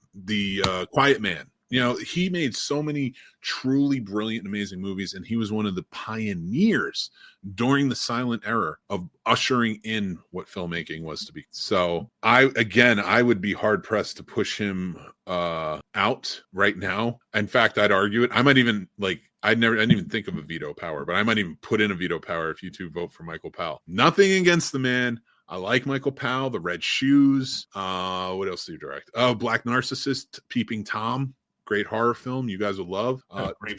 Quiet Man. he made so many truly brilliant, amazing movies, and he was one of the pioneers during the silent era of ushering in what filmmaking was to be. So I would be hard pressed to push him out right now. In fact, I'd argue it. I might even I didn't even think of a veto power, but I might even put in a veto power if you two vote for Michael Powell. Nothing against the man. I like Michael Powell, The Red Shoes. What else do you direct? Oh, Black Narcissist, Peeping Tom. Great horror film you guys would love.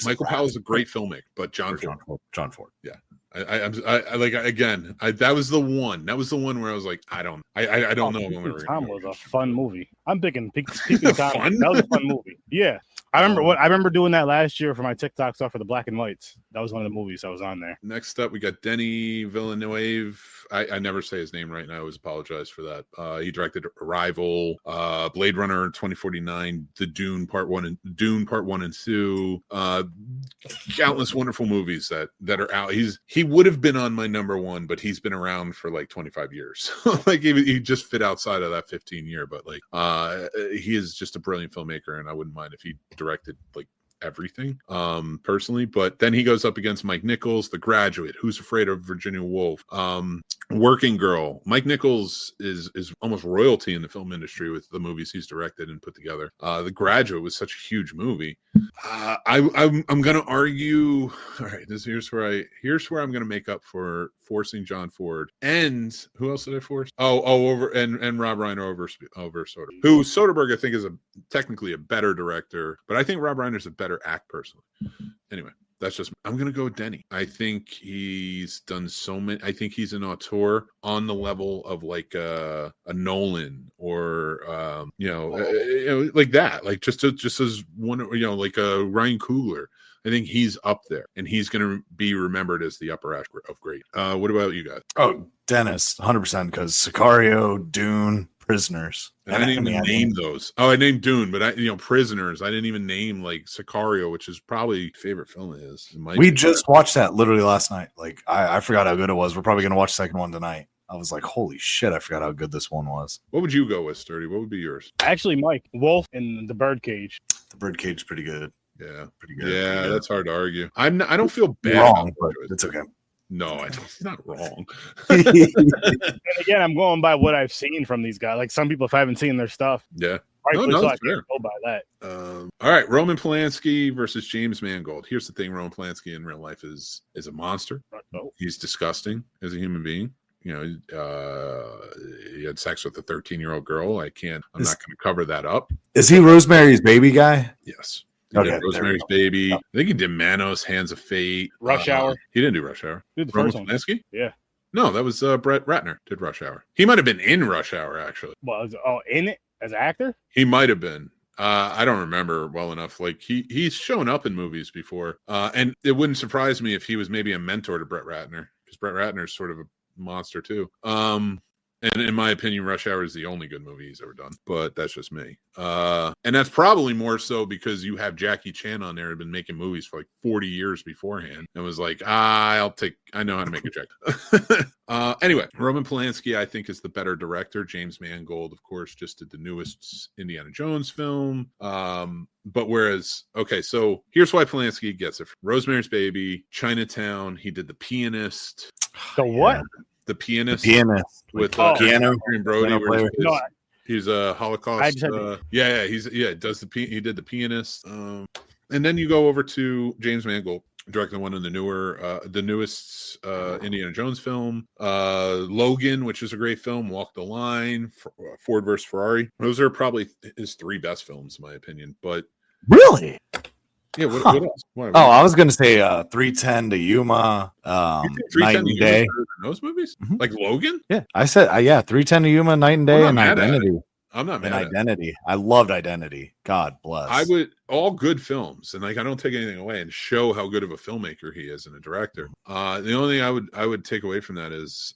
Michael Powell is a great filmmaker, but John Ford. Yeah. That was the one. That was the one where I was like, I don't know. Peeping Tom was a fun movie. I'm thinking Peeping Tom. That was a fun movie. Yeah. I remember doing that last year for my TikTok stuff for the Black and Whites. That was one of the movies that was on there. Next up, we got Denis Villeneuve. I never say his name right, and I always apologize for that. He directed Arrival, Blade Runner 2049, The Dune Part 1 and 2. Countless wonderful movies that are out. He would have been on my number one, but he's been around for like 25 years. He just fit outside of that 15 year, but he is just a brilliant filmmaker, and I wouldn't mind if he directed everything personally. But then he goes up against Mike Nichols, The Graduate, Who's Afraid of Virginia Woolf, Working Girl. Mike Nichols is almost royalty in the film industry with the movies he's directed and put together. The Graduate was such a huge movie. I'm gonna argue. All right, here's where I'm gonna make up for forcing John Ford. And who else did I force? And Rob Reiner over Soderbergh. Who Soderbergh I think is technically a better director, but I think Rob Reiner's a better act personally. Anyway, that's just, I'm going to go with Denny. I think he's done so many. I think he's an auteur on the level of like a Nolan or, like that, like just as one, like a Ryan Coogler. I think he's up there, and he's going to be remembered as the upper act of great. What about you guys? Oh, Dennis, 100%, because Sicario, Dune, Prisoners. And I didn't even name those. Oh, I named Dune, but Prisoners. I didn't even name like Sicario, which is probably favorite film of his. We just watched that literally last night. Like I forgot how good it was. We're probably going to watch the second one tonight. I was like, holy shit, I forgot how good this one was. What would you go with, Sturdy? What would be yours? Actually, Mike, Wolf in The Birdcage. The Birdcage is pretty good. Yeah, pretty good. Yeah, pretty good. That's hard to argue. I don't feel bad. Wrong, but it's okay. No, it's not wrong. And again, I'm going by what I've seen from these guys. Like some people, if I haven't seen their stuff, yeah, I can't go by that. All right, Roman Polanski versus James Mangold. Here's the thing: Roman Polanski in real life is a monster. He's disgusting as a human being. He had sex with a 13-year-old girl. I'm not going to cover that up. Is he Rosemary's Baby guy? Yes. He did Rosemary's Baby. I think he did Manos, Hands of Fate. Rush Hour. He didn't do Rush Hour. He did the first one. Polanski? Yeah. No, that was Brett Ratner did Rush Hour. He might have been in Rush Hour, actually. Well, in it as an actor? He might have been. I don't remember well enough. Like he's shown up in movies before. And it wouldn't surprise me if he was maybe a mentor to Brett Ratner, because Brett Ratner is sort of a monster too. And in my opinion, Rush Hour is the only good movie he's ever done, but that's just me. And that's probably more so because you have Jackie Chan on there who'd been making movies for like 40 years beforehand and was like, I know how to make a check. Anyway, Roman Polanski, I think, is the better director. James Mangold, of course, just did the newest Indiana Jones film. But whereas, okay, so here's why Polanski gets it. Rosemary's Baby, Chinatown, he did The Pianist. The what? The Pianist. With piano and Brody. Piano he's a Holocaust. He did The Pianist. And then you go over to James Mangold, directing the one in the newest Indiana Jones film, Logan, which is a great film, Walk the Line, Ford versus Ferrari. Those are probably his three best films, in my opinion. But really. Yeah, what else? I was going to say 310 to Yuma, Night and Day. Those movies? Mm-hmm. Like Logan? Yeah, I said, 310 to Yuma, Night and Day, and Identity. I'm not mad at Identity. I loved Identity. God bless. All good films, and like I don't take anything away, and show how good of a filmmaker he is and a director. The only thing I would take away from that is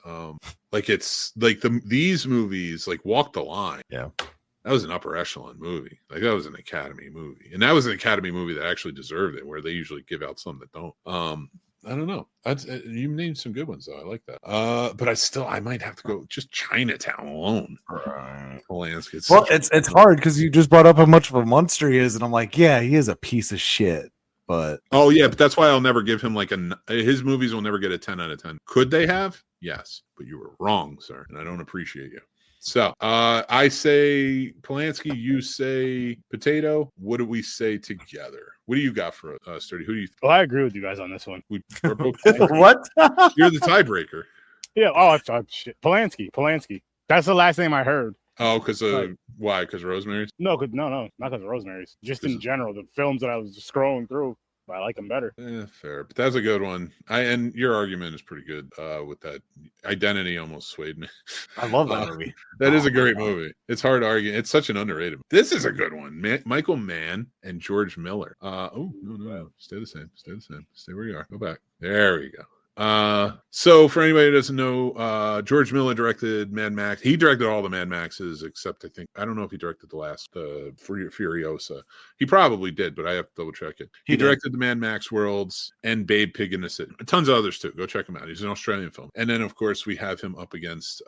it's like these movies, like Walk the Line. Yeah. That was an upper echelon movie. Like that was an Academy movie. And that was an Academy movie that actually deserved it, where they usually give out some that don't. I don't know. You named some good ones though. I like that. But I might have to go just Chinatown alone. Right. Polanski. Well, it's hard because you just brought up how much of a monster he is, and I'm like, yeah, he is a piece of shit. But but that's why I'll never give him his movies will never get a 10 out of 10. Could they have? Yes, but you were wrong, sir, and I don't appreciate you. So I say Polanski, you say Potato. What do we say together? What do you got for Sturdy? Who do you think? Well, I agree with you guys on this one. We're both what? You're the tiebreaker. Yeah. Oh, shit. Polanski. That's the last name I heard. Oh, because why? Because Rosemary's? No, not because of Rosemary's. Just in general, the films that I was scrolling through, I like them better. Fair, but that's a good one. And your argument is pretty good with that. Identity almost swayed me. I love that movie. That is a great movie. It's hard to argue. It's such an underrated. This is a good one. Michael Mann and George Miller. No. Stay the same. Stay where you are. Go back. There we go. So for anybody who doesn't know, George Miller directed Mad Max. He directed all the Mad Maxes except I don't know if he directed the last Furiosa. He probably did, but I have to double check it. He directed the Mad Max worlds and Babe Pig in the City. Tons of others too. Go check him out. He's an Australian film. And then of course we have him up against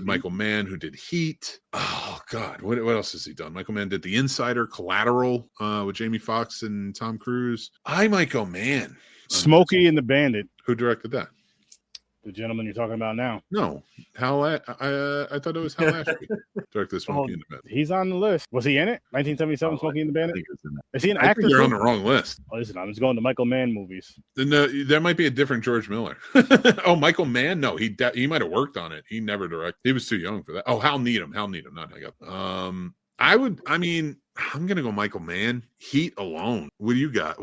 Michael Mann, who did Heat. Oh God, what else has he done? Michael Mann did The Insider, Collateral, with Jamie Foxx and Tom Cruise. I might go Mann. Smokey and the Bandit. Who directed that? The gentleman you're talking about now. No, Hal. I thought it was Hal Ashby directed Smokey and the Bandit. He's on the list. Was he in it? 1977, Smokey and the Bandit. Is he an I actor? think you're on the wrong list. Oh, listen, I'm just going to Michael Mann movies. No, there might be a different George Miller. Oh, Michael Mann? No, he might have worked on it. He never directed. He was too young for that. Oh, Hal Needham, not Hagel. I'm gonna go Michael Mann. Heat alone. What do you got?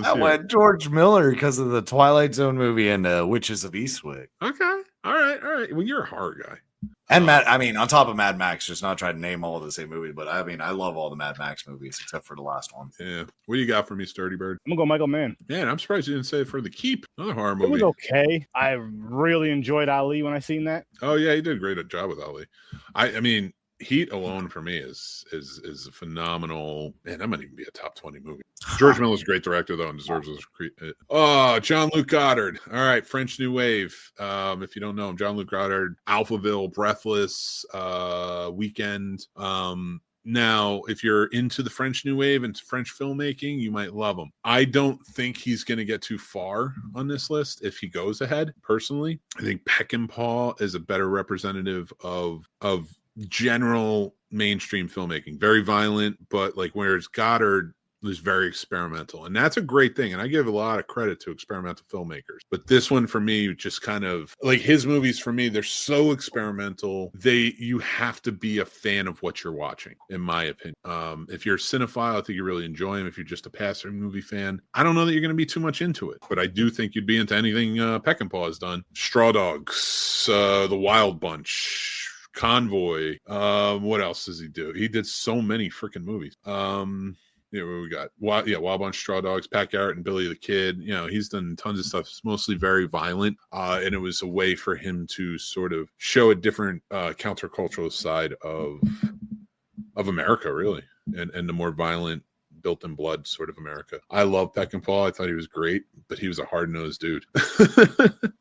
I went George Miller because of the Twilight Zone movie and Witches of Eastwick. Okay. All right. Well, you're a horror guy. And on top of Mad Max, just not trying to name all of the same movie, but I love all the Mad Max movies except for the last one. Yeah. What do you got for me, Sturdy Bird? I'm gonna go Michael Mann. Man, I'm surprised you didn't say it for The Keep. Another horror movie. It was okay. I really enjoyed Ali when I seen that. Oh yeah, he did a great job with Ali. I mean, Heat alone for me is a phenomenal, man. That might even be a top 20 movie. George Miller's a great director though, and deserves those. Jean-Luc Godard. All right, French New Wave. If you don't know him, Jean-Luc Godard, Alphaville, Breathless, Weekend. Now, if you're into the French New Wave and French filmmaking, you might love him. I don't think he's going to get too far on this list if he goes ahead. Personally, I think Peckinpah is a better representative of general mainstream filmmaking. Very violent, but whereas Goddard was very experimental, and that's a great thing, and I give a lot of credit to experimental filmmakers. But this one for me, just kind of his movies for me, they're so experimental, you have to be a fan of what you're watching, in my opinion. If you're a cinephile, I think you really enjoy him. If you're just a passive movie fan, I don't know that you're going to be too much into it, but I do think you'd be into anything Peckinpah has done. Straw Dogs, The Wild Bunch, Convoy. What else does he do? He did so many freaking movies. What we got? Wild Bunch, Straw Dogs, Pat Garrett and Billy the Kid. He's done tons of stuff. It's mostly very violent, and it was a way for him to sort of show a different countercultural side of America, really, and the more violent, built in blood sort of America. I love Peckinpah. I thought he was great, but he was a hard-nosed dude.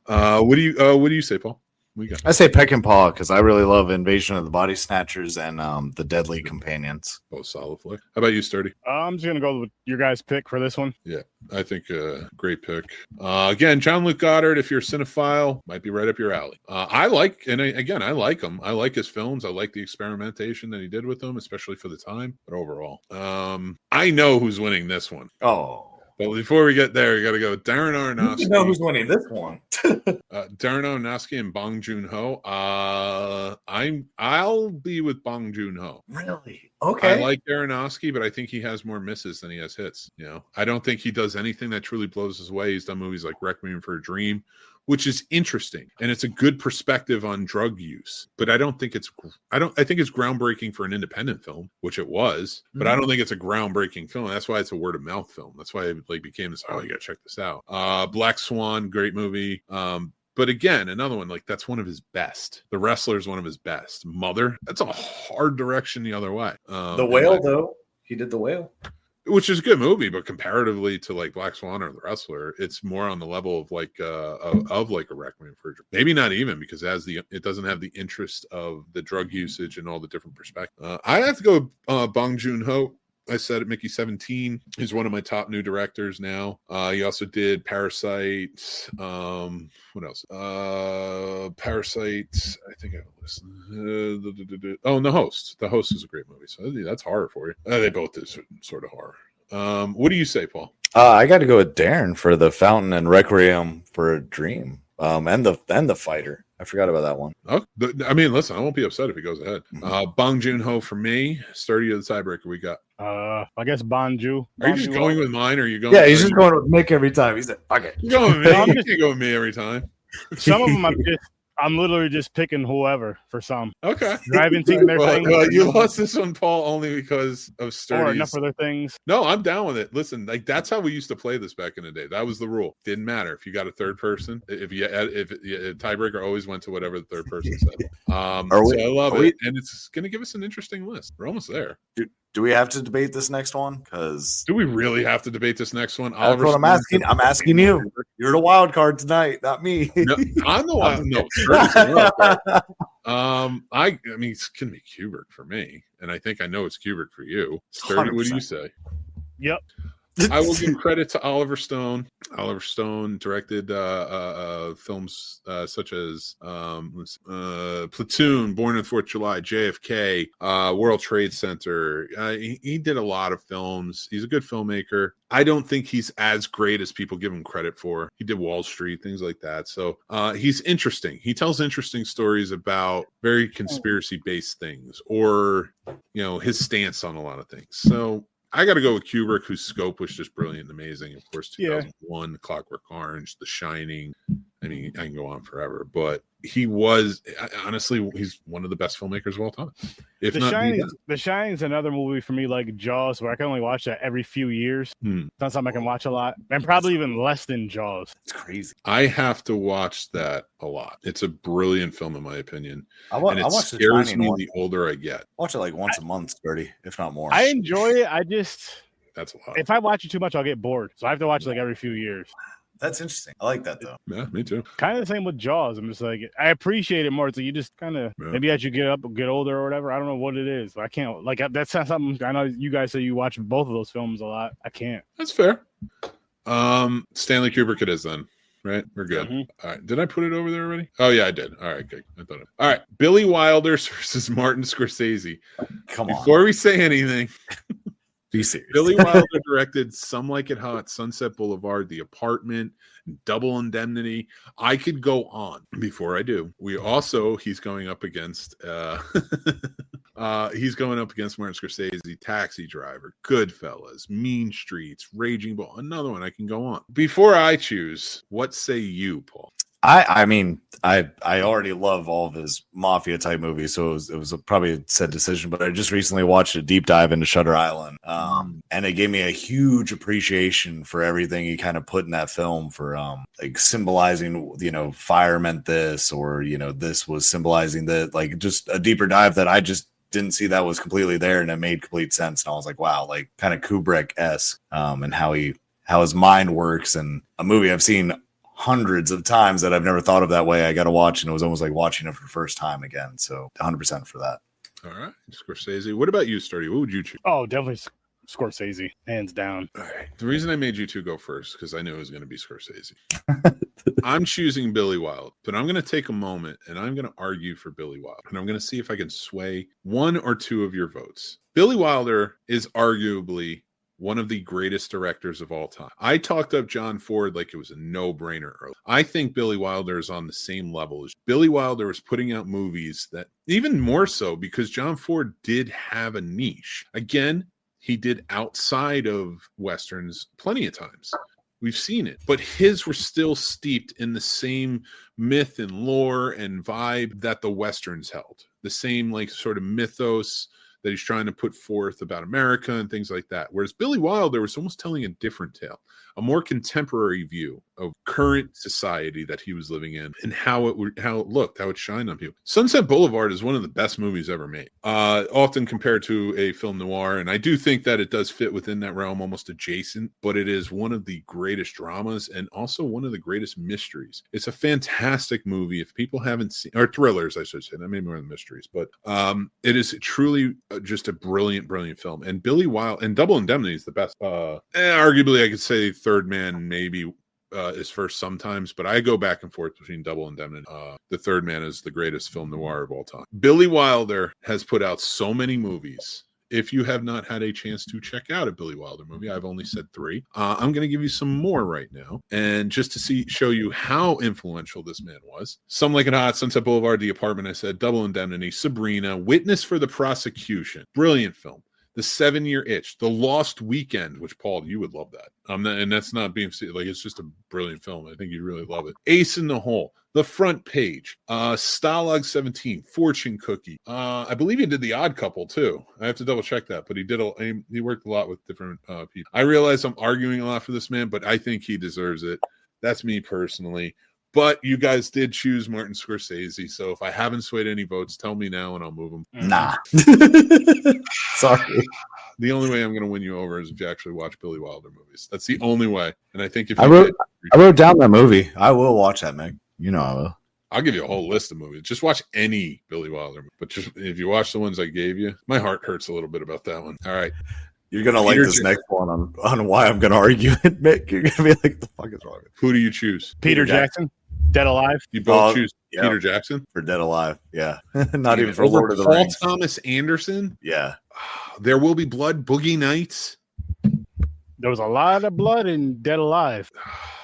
What do you say, Paul? I say Peckinpah because I really love Invasion of the Body Snatchers and The Deadly Companions. Oh, solid flick. How about you, Sturdy? I'm just gonna go with your guys' pick for this one. Yeah, I think great pick. Again, Jean-Luc Godard, if you're a cinephile, might be right up your alley. I like him. I like his films. I like the experimentation that he did with them, especially for the time. But overall, I know who's winning this one. Oh. But before we get there, you got to go Darren Aronofsky. You know who's winning this one? Darren Aronofsky and Bong Joon-ho. I'll be with Bong Joon-ho. Really? Okay. I like Aronofsky, but I think he has more misses than he has hits. I don't think he does anything that truly blows us away. He's done movies like Requiem for a Dream, which is interesting, and it's a good perspective on drug use. But I think it's groundbreaking for an independent film, which it was. But I don't think it's a groundbreaking film. That's why it's a word of mouth film. That's why it became this. Oh, you got to check this out. Black Swan, great movie. But again, another one, that's one of his best. The Wrestler is one of his best. Mother, that's a hard direction the other way. The Whale, though. He did The Whale. which is a good movie, but comparatively to like Black Swan or The Wrestler, it's more on the level of like of like a Requiem for a Dream. Maybe not even, because it doesn't have the interest of the drug usage and all the different perspectives. I have to go Bong Joon-ho. I said it, Mickey 17. He's one of my top new directors now. He also did Parasite. What else? Parasite. I think I have a list. And The Host. The Host is a great movie. So that's horror for you. They both did sort of horror. What do you say, Paul? I got to go with Darren for The Fountain and Requiem for a Dream. And the Fighter. I forgot about that one. Oh, I mean, listen, I won't be upset if he goes ahead. Bong Joon-ho for me. Sturdy of the tiebreaker we got. I guess Bonju. Are you just going with mine, or are you going? Yeah, he's just going with Mick every time. He's like, okay. You're going with me. You can't go with me every time. Some of them I'm literally just picking whoever for some. Okay. I haven't seen their things. Well, you lost this one, Paul, only because of Sturdy's. Or enough of their things. No, I'm down with it. Listen, like that's how we used to play this back in the day. That was the rule. Didn't matter if you got a third person. If tiebreaker always went to whatever the third person said. So I love it, and it's going to give us an interesting list. We're almost there. Do we have to debate this next one? Because do we really have to debate this next one? That's what I'm asking. I'm asking you. You're the wild card tonight, not me. No, I'm the wild. No, Sturdy's the wild card. I mean, it's gonna be Kubrick for me, and I think I know it's Kubrick for you. Sturdy, 100%. What do you say? Yep. I will give credit to Oliver Stone. Oliver Stone directed films such as Platoon, Born on the 4th of July, JFK, World Trade Center. He did a lot of films. He's a good filmmaker. I don't think he's as great as people give him credit for. He did Wall Street, things like that. So he's interesting. He tells interesting stories about very conspiracy-based things, or his stance on a lot of things. So I got to go with Kubrick, whose scope was just brilliant and amazing. Of course, 2001, Clockwork Orange, The Shining. I mean, I can go on forever, but he's one of the best filmmakers of all time. The Shining is another movie for me, like Jaws, where I can only watch that every few years. It's not something I can watch a lot, and probably even less than Jaws. It's crazy. I have to watch that a lot. It's a brilliant film, in my opinion. I watch the Shining the older I get. Watch it like once a month, Sturdy, if not more. I enjoy it. That's a lot. If I watch it too much, I'll get bored. So I have to watch it like every few years. That's interesting. I like that though. Yeah, me too. Kind of the same with Jaws. I'm just like, I appreciate it more. So you just kind of maybe as you get older or whatever. I don't know what it is. I can't like that's not something. I know you guys say you watch both of those films a lot. I can't. That's fair. Stanley Kubrick it is then. Right, we're good. Mm-hmm. All right, did I put it over there already? Oh yeah, I did. All right, good. I thought. All right, Billy Wilder versus Martin Scorsese. Come on. Before we say anything. Be serious. Billy Wilder directed Some Like It Hot, Sunset Boulevard, The Apartment, Double Indemnity. I could go on. Before I do, he's going up against Martin Scorsese, Taxi Driver, Goodfellas, Mean Streets, Raging Bull. Another one I can go on. Before I choose, what say you, Paul? I mean, I already love all of his mafia type movies, so it was probably a sad decision. But I just recently watched a deep dive into Shutter Island, and it gave me a huge appreciation for everything he kind of put in that film for like symbolizing, fire meant this, or this was symbolizing that, like just a deeper dive that I just didn't see that was completely there, and it made complete sense. And I was like, wow, like kind of Kubrick-esque, and how his mind works, and a movie I've seen hundreds of times that I've never thought of that way. I got to watch, and it was almost like watching it for the first time again. So 100% for that. All right, Scorsese. What about you, Sturdy? What would you choose? Oh, definitely Scorsese, hands down. All right. The reason I made you two go first because I knew it was going to be Scorsese. I'm choosing Billy Wilder, but I'm going to take a moment and I'm going to argue for Billy Wilder, and I'm going to see if I can sway one or two of your votes. Billy Wilder is arguably one of the greatest directors of all time. I talked up John Ford like it was a no-brainer early. I think Billy Wilder is on the same level as Billy Wilder was putting out movies that even more so because John Ford did have a niche. Again, he did outside of Westerns plenty of times. We've seen it, but his were still steeped in the same myth and lore and vibe that the Westerns held. The same like sort of mythos that he's trying to put forth about America and things like that. Whereas Billy Wilder was almost telling a different tale, a more contemporary view of current society that he was living in and how it looked, how it shined on people. Sunset Boulevard is one of the best movies ever made, often compared to a film noir, and I do think that it does fit within that realm, almost adjacent, but it is one of the greatest dramas and also one of the greatest mysteries. It's a fantastic movie. If people haven't seen, or thrillers, I should say, that may be more than mysteries, but it is truly just a brilliant film. And Billy Wilder and Double Indemnity is the best. Arguably, I could say Third Man maybe is first sometimes, but I go back and forth between Double Indemnity. The Third Man is the greatest film noir of all time. Billy Wilder has put out so many movies. If you have not had a chance to check out a Billy Wilder movie, I've only said 3. I'm going to give you some more right now, and just to show you how influential this man was. Some Like It Hot, Sunset Boulevard, The Apartment, I said, Double Indemnity, Sabrina, Witness for the Prosecution, brilliant film. The 7-Year Itch, The Lost Weekend, which, Paul, you would love that. And that's not being like, it's just a brilliant film. I think you'd really love it. Ace in the Hole, The Front Page, Stalag 17, Fortune Cookie. I believe he did The Odd Couple too. I have to double check that, but he worked a lot with different people. I realize I'm arguing a lot for this man, but I think he deserves it. That's me personally. But you guys did choose Martin Scorsese, so if I haven't swayed any votes, tell me now and I'll move them. Nah. Sorry. The only way I'm going to win you over is if you actually watch Billy Wilder movies. That's the only way. And I think if I wrote down that movie. I will watch that, Mick. You know I will. I'll give you a whole list of movies. Just watch any Billy Wilder movie. But just if you watch the ones I gave you, my heart hurts a little bit about that one. All right. You're going to like this next one on why I'm going to argue it, Mick. You're going to be like, the fuck is wrong with you? Who do you choose? Peter Jackson. Dead Alive. You both choose Peter Jackson? For Dead Alive, yeah. Not even for Lord of the Rings. Paul Thomas Anderson? Yeah. There Will Be Blood, Boogie Nights. There was a lot of blood in Dead Alive.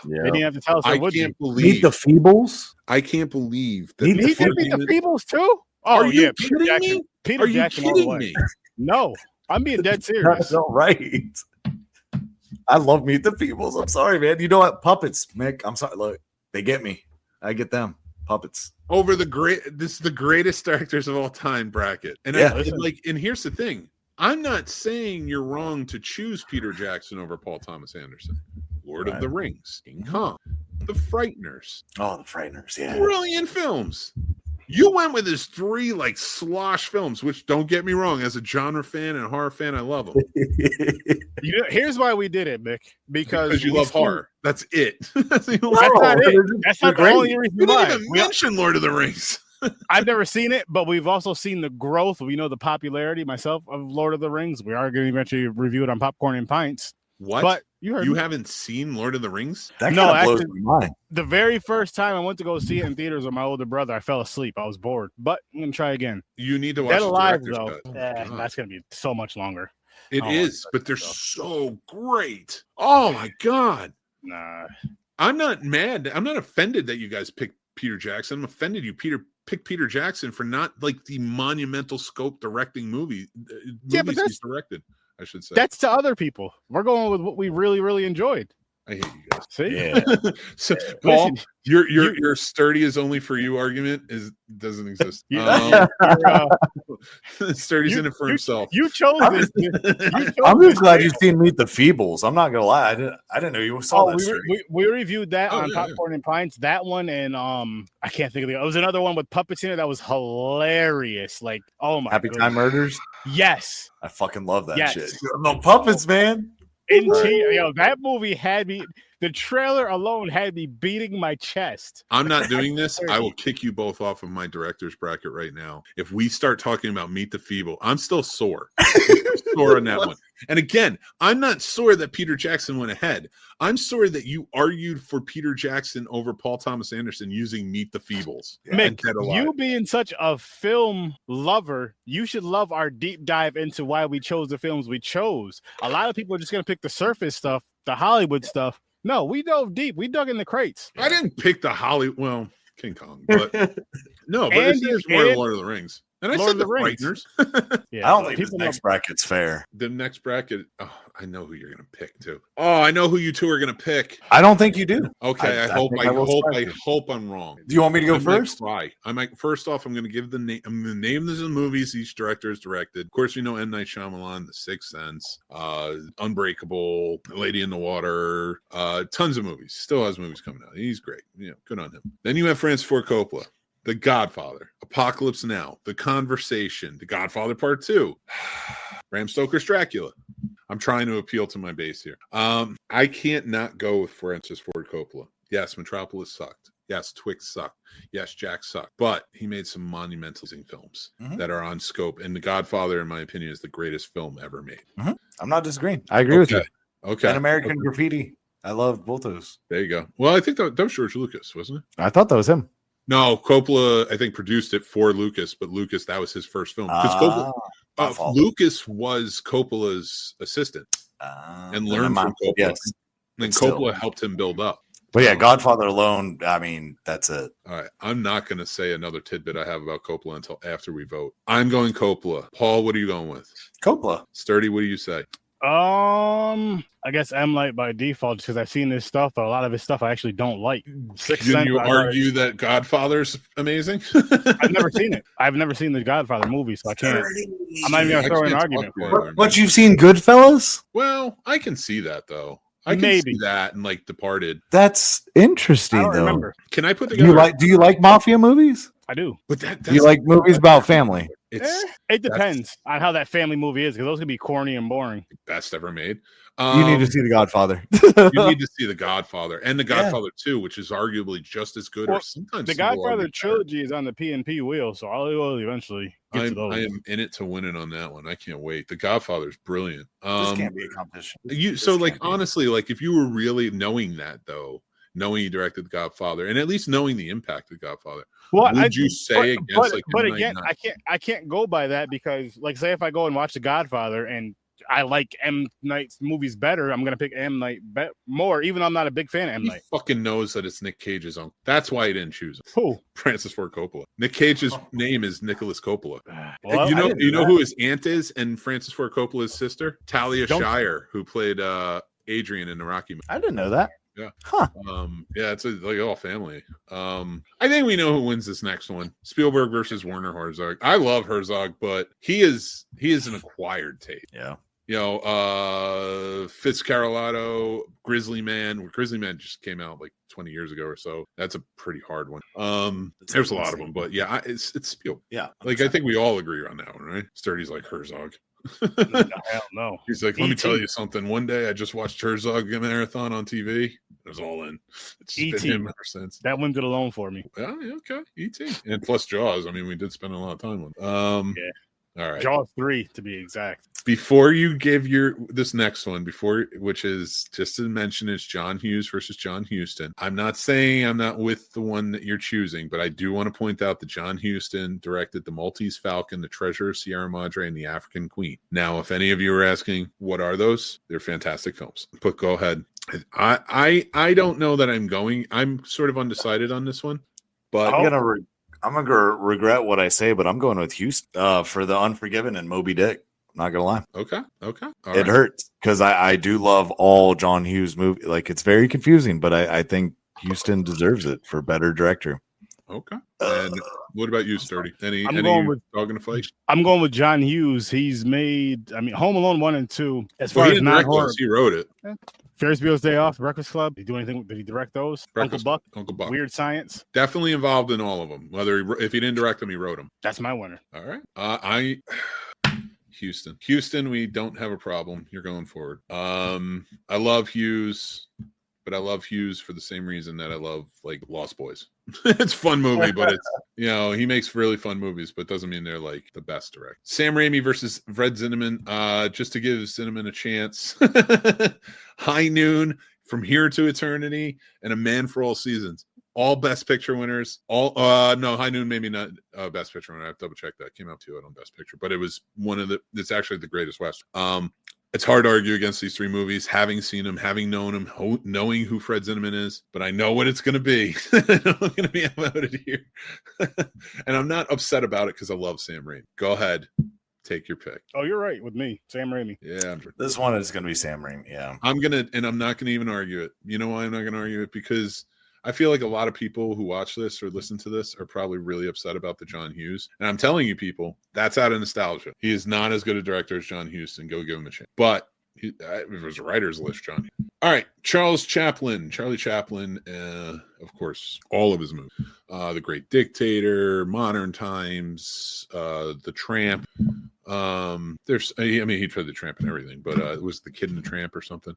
Yeah. They didn't have to tell us. I can't believe. Meet the Feebles? I can't believe that. He did Meet the Feebles too? Oh, Are you Peter kidding Jackson. me? Peter Are you Jackson kidding me? No, I'm being dead serious. That's all right. I love Meet the Feebles. I'm sorry, man. You know what? Puppets, Mick. I'm sorry. Look, they get me. I get them. Puppets. Over this is the greatest directors of all time bracket. And and here's the thing. I'm not saying you're wrong to choose Peter Jackson over Paul Thomas Anderson. Lord of the Rings, King Kong, The Frighteners. Oh, The Frighteners, yeah. Brilliant films. You went with his 3 like slosh films, which don't get me wrong, as a genre fan and horror fan, I love them. Here's why we did it, Mick. Because you love horror. That's it. That's not it. That's not the only reason you why. didn't even mention Lord of the Rings. I've never seen it, but we've also seen the growth. We know the popularity myself of Lord of the Rings. We are going to eventually review it on Popcorn and Pints. What? But you haven't seen Lord of the Rings? That blows my mind. The very first time I went to go see it in theaters with my older brother, I fell asleep. I was bored, but I'm going to try again. You need to watch Dead Alive, the though. director's cut. That's going to be so much longer. It is, but they're so great. Oh, my God. Nah. I'm not mad. I'm not offended that you guys picked Peter Jackson. I'm offended you picked Peter Jackson for not like the monumental scope directing movies he's directed. I should say that's to other people. We're going with what we really, really enjoyed. I hate you guys. See, yeah. So, Paul, your sturdy is only for you argument doesn't exist. Sturdy's in it for himself. You chose this. I'm just glad you've seen Meet the Feebles. I'm not gonna lie. I didn't know you saw that. We reviewed that on Popcorn and Pints. That one and I can't think of it. It was another one with puppets in it that was hilarious. Like, oh my Happy Time Murders. Yes, I fucking love that shit. The puppets, man. That movie had me. The trailer alone had me beating my chest. I'm not doing this. I will kick you both off of my director's bracket right now. If we start talking about Meet the Feeble, I'm still sore. Sore on that one. And again, I'm not sore that Peter Jackson went ahead. I'm sorry that you argued for Peter Jackson over Paul Thomas Anderson using Meet the Feebles. Mick, you being such a film lover, you should love our deep dive into why we chose the films we chose. A lot of people are just going to pick the surface stuff, the Hollywood stuff. No, we dove deep. We dug in the crates. I didn't pick the King Kong, but no, but there's more Lord of the Rings. And I Lord said of the Rings. Frighteners. Yeah, I don't but think this people next bracket's fair. The next bracket. Oh, I know who you're gonna pick too. Oh, I know who you two are gonna pick. I don't think you do. Okay, I hope I'm wrong. Do you want me to go I first? I might first off. I'm going to give the name. I'm going to name the movies each director has directed. Of course, we know M. Night Shyamalan, The Sixth Sense, Unbreakable, Lady in the Water, tons of movies. Still has movies coming out. He's great. Good on him. Then you have Francis Ford Coppola, The Godfather, Apocalypse Now, The Conversation, The Godfather Part 2, Bram Stoker's Dracula. I'm trying to appeal to my base here. I can't not go with Francis Ford Coppola. Yes, Metropolis sucked. Yes, Twix sucked. Yes, Jack sucked. But he made some monumental films that are on scope. And The Godfather, in my opinion, is the greatest film ever made. I'm not disagreeing. I agree with you. Okay. And American Graffiti. I love both those. There you go. Well, I think that was George Lucas, wasn't it? I thought that was him. No, Coppola, I think, produced it for Lucas, but Lucas, that was his first film. Because Lucas was Coppola's assistant and learned from Coppola. Yes. And Coppola helped him build up. But yeah, Godfather alone, I mean, that's it. All right. I'm not going to say another tidbit I have about Coppola until after we vote. I'm going Coppola. Paul, what are you going with? Coppola. Sturdy, what do you say? I guess M. Night by default because I've seen this stuff, but a lot of his stuff I actually don't like. Can you argue that Godfather's amazing? I've never seen it. I've never seen the Godfather movie, so I can't. I'm not even going to throw an argument for it. But you've seen Goodfellas? Well, I can see that though. I can see that and like Departed. That's interesting, though. Remember. Can I put together? Do you like mafia movies? I do. But do you like movies about family? It depends on how that family movie is because those can be corny and boring. Best ever made. You need to see The Godfather. You need to see The Godfather and The Godfather 2, which is arguably just as good. Or sometimes The Godfather trilogy is on the P&P wheel, so I will eventually get to those. I am in it to win it on that one. I can't wait. The Godfather is brilliant. This can't be a competition. Honestly, like if you were really knowing that though, knowing you directed The Godfather, and at least knowing the impact of The Godfather, would you say against? But again, I can't go by that because, like, say if I go and watch The Godfather and I like M. Night's movies better, I'm gonna pick M. Night more, even though I'm not a big fan of M. Night. He fucking knows that it's Nick Cage's uncle. That's why he didn't choose him. Who? Francis Ford Coppola. Nick Cage's name is Nicholas Coppola. Well, you know who his aunt is and Francis Ford Coppola's sister? Talia Shire, who played Adrian in the Rocky movie. I didn't know that. Yeah. Huh. It's like all family. I think we know who wins this next one. Spielberg versus Werner Herzog. I love Herzog, but he is an acquired taste. Yeah. Fitzcarraldo, Grizzly Man. Grizzly Man just came out like 20 years ago or so. That's a pretty hard one. There's a lot of them, but yeah, it's Spielberg. Yeah. Like I think we all agree on that one, right? Sturdy's like Herzog. Hell no. He's like, let me tell you something. One day I just watched Herzog marathon on TV. It was all in. It's just been him ever since. That one did alone for me. Yeah, okay. E.T. And plus Jaws. I mean, we did spend a lot of time on. Yeah. All right. Jaws 3 to be exact. Before you give this next one, which is just to mention, it's John Hughes versus John Huston. I'm not saying I'm not with the one that you're choosing, but I do want to point out that John Huston directed The Maltese Falcon, The Treasure of Sierra Madre, and The African Queen. Now, if any of you are asking, what are those? They're fantastic films. But go ahead. I don't know that I'm sort of undecided on this one, but I'm gonna regret what I say, but I'm going with Houston for The Unforgiven and Moby Dick. Not gonna lie. Okay. It hurts because I do love all John Hughes movies. Like it's very confusing, but I think Houston deserves it for better director. Okay. And what about you, Sturdy? Any dog in the fight? I'm going with John Hughes. He's made, Home Alone 1 and 2. As far as not horror, he wrote it. Ferris Bueller's Day Off, Breakfast Club. Did he do anything? Did he direct those? Uncle Buck. Weird Science. Definitely involved in all of them. If he didn't direct them, he wrote them. That's my winner. All right. Houston, we don't have a problem. You're going forward. I love Hughes, but I love Hughes for the same reason that I love like Lost Boys. It's a fun movie, but it's he makes really fun movies, but doesn't mean they're like the best direct. Sam Raimi versus Fred Zinnemann. Just to give Zinnemann a chance. High Noon, From Here to Eternity, and A Man for All Seasons. All Best Picture winners. High Noon maybe not Best Picture winner. I have to double check that. It came out too on Best Picture, but it was it's actually the greatest Western. It's hard to argue against these three movies, having seen them, having known them, knowing who Fred Zinnemann is, but I know what it's going to be. I'm going to be outvoted here. And I'm not upset about it because I love Sam Raimi. Go ahead. Take your pick. Oh, you're right with me. Sam Raimi. Yeah. This one is going to be Sam Raimi. Yeah. I'm not going to even argue it. You know why I'm not going to argue it? Because I feel like a lot of people who watch this or listen to this are probably really upset about the John Hughes. And I'm telling you, people, that's out of nostalgia. He is not as good a director as John Huston. Go give him a chance. But if it was a writer's list, John Hughes. All right, Charlie Chaplin, of course, all of his movies. The Great Dictator, Modern Times, The Tramp. He played The Tramp and everything, but it was The Kid and the Tramp or something.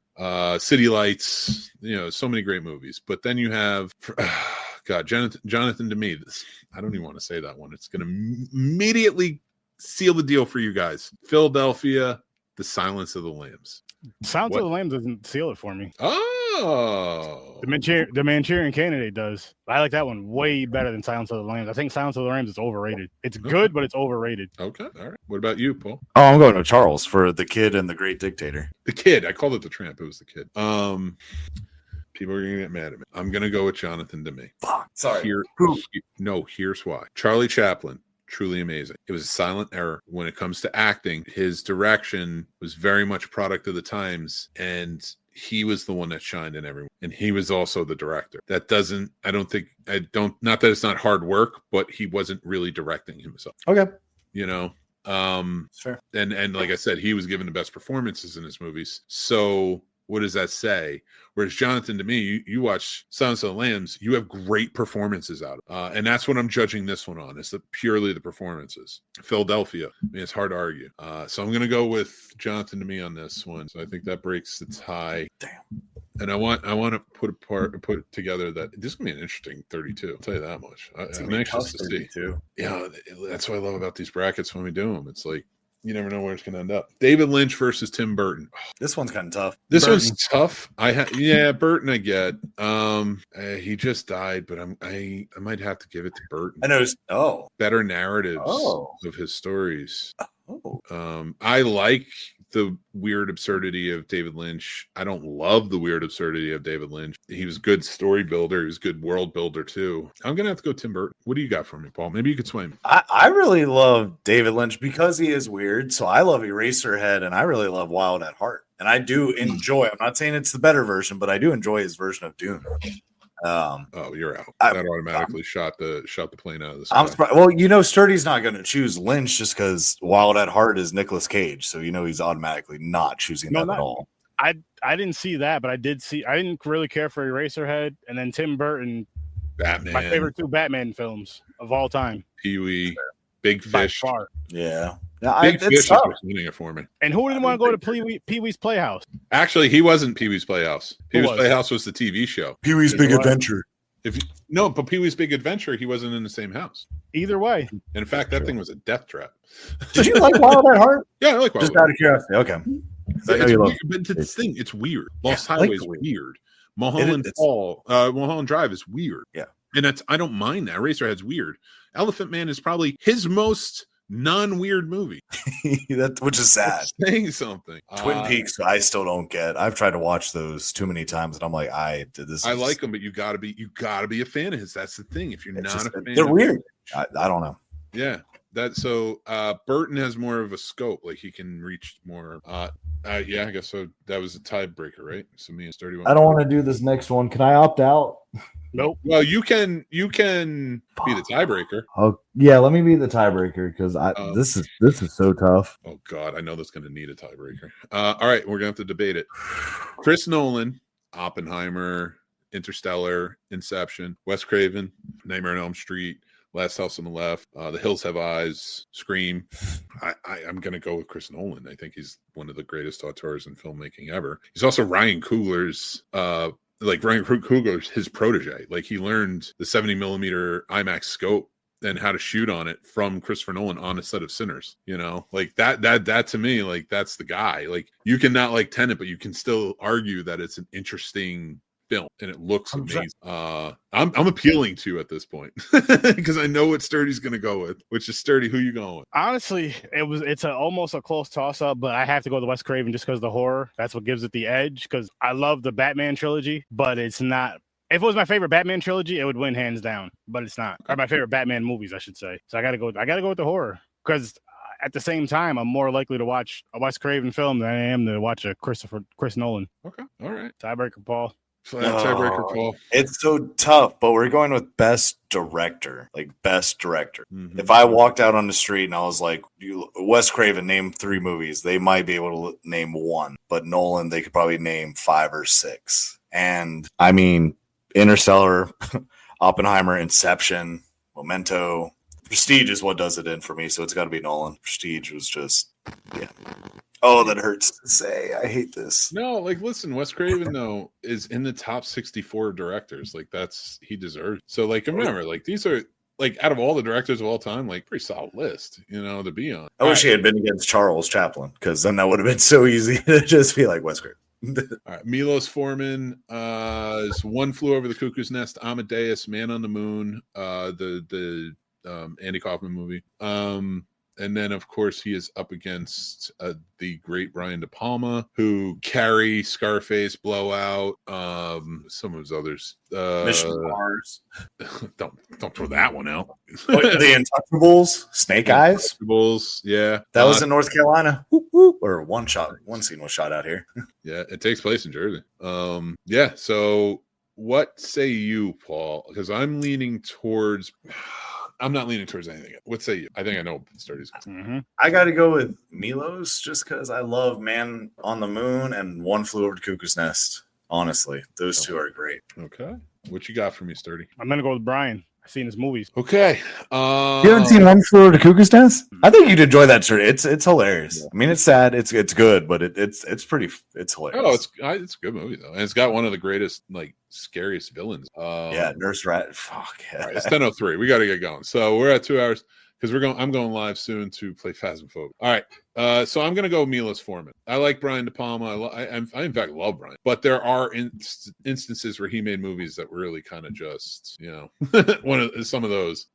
City Lights, so many great movies. But then you have, Jonathan Demme. I don't even want to say that one. It's going to immediately seal the deal for you guys. Philadelphia, The Silence of the Lambs. Silence of the Lambs doesn't seal it for me. Oh, the Manchurian Candidate does. I like that one way better than Silence of the Lambs. I think Silence of the Lambs is overrated. It's good, but it's overrated. Okay, all right. What about you, Paul? Oh, I'm going to Charles for The Kid and the Great Dictator. The Kid. I called it The Tramp. It was The Kid. People are gonna get mad at me. I'm gonna go with Jonathan Demme. Fuck. Sorry. Here's why. Charlie Chaplin. Truly amazing. It was a silent error when it comes to acting. His direction was very much product of the times, and he was the one that shined in everyone. And he was also the director. Not that it's not hard work, but he wasn't really directing himself. Okay. Sure. And like I said, he was given the best performances in his movies. So what does that say? Whereas Jonathan Demme, you watch Silence of the Lambs, you have great performances out of it. And that's what I'm judging this one on. It's purely the performances. Philadelphia, it's hard to argue. So I'm going to go with Jonathan Demme on this one. So I think that breaks the tie. Damn. And I want to put together that this is going to be an interesting 32. I'll tell you that much. I'm anxious to see. Yeah, that's what I love about these brackets when we do them. It's like, you never know where it's going to end up. David Lynch versus Tim Burton. This one's kind of tough. One's tough. Burton I get. He just died, but I might have to give it to Burton. I know. Better narratives of his stories. Oh. I like the weird absurdity of David Lynch. I don't love the weird absurdity of David Lynch. He was a good story builder. He was a good world builder too. I'm going to have to go Tim Burton. What do you got for me, Paul? Maybe you could sway me. I really love David Lynch because he is weird. So I love Eraserhead and I really love Wild at Heart. And I do enjoy, I'm not saying it's the better version, but I do enjoy his version of Dune. You're out. That automatically shot the plane out of the sky. I'm surprised. Well, Sturdy's not going to choose Lynch just because Wild at Heart is Nicolas Cage, so he's automatically not choosing that at all. I didn't see that, but I didn't really care for Eraserhead, and then Tim Burton, Batman, my favorite two Batman films of all time. Pee-wee, Big Fish. By far. Yeah. Big Fish is winning it for me. And who didn't want to go to Pee-wee's Playhouse? Actually, he wasn't Pee-wee's Playhouse. Pee-wee's Playhouse was the TV show. Pee-wee's Big Adventure. But Pee-wee's Big Adventure, he wasn't in the same house. Either way. In fact, that thing was a death trap. Did you like Wild at Heart? Yeah, I like Wild Just out of curiosity. Okay. It's weird. Lost Highway is weird. Mulholland Drive is weird. Yeah. And I don't mind that. Eraserhead's weird. Elephant Man is probably his most non-weird movie. Which is sad. Saying something. Twin Peaks, I still don't get. I've tried to watch those too many times, and I'm like, I like them, but you gotta be a fan of his. That's the thing. If you're not a fan, they're weird. I don't know. Yeah. Burton has more of a scope, like he can reach more. I guess so. That was a tiebreaker, right? So me and Sturdy. I don't want to do this next one. Can I opt out? Nope. Well, you can be the tiebreaker. Oh yeah, let me be the tiebreaker because this is so tough. Oh God, I know that's going to need a tiebreaker. All right, we're going to have to debate it. Chris Nolan, Oppenheimer, Interstellar, Inception, Wes Craven, Nightmare on Elm Street, Last House on the Left, The Hills Have Eyes, Scream. I'm going to go with Chris Nolan. I think he's one of the greatest auteurs in filmmaking ever. He's also Ryan Coogler's his protege. Like he learned the 70 millimeter IMAX scope and how to shoot on it from Christopher Nolan on a set of Sinners. Like that to me, like that's the guy. Like you can not like Tenet, but you can still argue that it's an interesting film, and it looks 100%. amazing. I'm appealing to at this point because I know what Sturdy's going to go with, which is Sturdy. Who you going with? Honestly, it's almost a close toss up, but I have to go with Wes Craven just because of the horror. That's what gives it the edge. Because I love the Batman trilogy, but it's not. If it was my favorite Batman trilogy, it would win hands down, but it's not. Or my favorite Batman movies, I should say. So I gotta go with the horror because at the same time, I'm more likely to watch a Wes Craven film than I am to watch a Chris Nolan. Okay, all right. Tiebreaker, Paul. Tiebreaker, Paul. It's so tough, but we're going with best director, like best director. Mhm. If I walked out on the street and I was like, Wes Craven, name 3 movies, they might be able to name 1, but Nolan, they could probably name 5 or 6. And I mean, Interstellar, Oppenheimer, Inception, Memento, Prestige is what does it in for me, so it's got to be Nolan. Prestige was just, yeah. Oh, that hurts to say. I hate this. No, like listen, Wes Craven though is in the top 64 directors. Like he deserves. So like remember, like these are like out of all the directors of all time, like pretty solid list, to be on. I wish he had been against Charles Chaplin, because then that would have been so easy to just be like Wes Craven. All right, Milos Forman is One Flew Over the Cuckoo's Nest, Amadeus, Man on the Moon, the Andy Kaufman movie. And then, of course, he is up against the great Brian De Palma, who Carrie, Scarface, Blowout, some of his others. Mission Mars. Don't throw that one out. The Untouchables, Snake Eyes. Untouchables, yeah. That was in North Carolina. Or one scene was shot out here. Yeah, it takes place in Jersey. Yeah, so what say you, Paul? Because I'm leaning towards... I'm not leaning towards anything. What say you? I think I know Sturdy's. Mm-hmm. I got to go with Milos just because I love Man on the Moon and One Flew Over the Cuckoo's Nest. Honestly, those two are great. Okay. What you got for me, Sturdy? I'm going to go with Brian. I've seen his movies. Okay. You haven't seen One Flew Over the Cuckoo's Nest? I think you'd enjoy that shirt. It's hilarious. I mean, it's sad. It's good, but it's hilarious. Oh, it's a good movie though, and it's got one of the greatest, like, scariest villains. Yeah, Nurse Rat. Fuck. Yeah. All right, it's 10:03. We got to get going. So we're at 2 hours because I'm going live soon to play Phasmophobia. All right. So I'm going to go Milos Forman. I like Brian De Palma. I in fact love Brian, but there are instances where he made movies that really kind of just, some of those.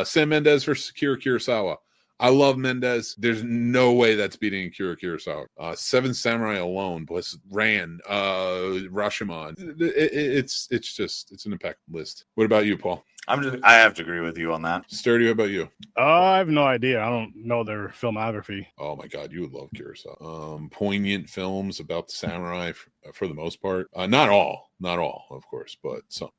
Sam Mendes versus Akira Kurosawa. I love Mendes. There's no way that's beating Akira Kurosawa. Seven Samurai alone, plus Ran, Rashomon. It's an impeccable list. What about you, Paul? I have to agree with you on that. Sturdy, what about you? I have no idea. I don't know their filmography. Oh my God, you would love Kurosawa. Poignant films about the samurai for the most part. Not all, of course, but some.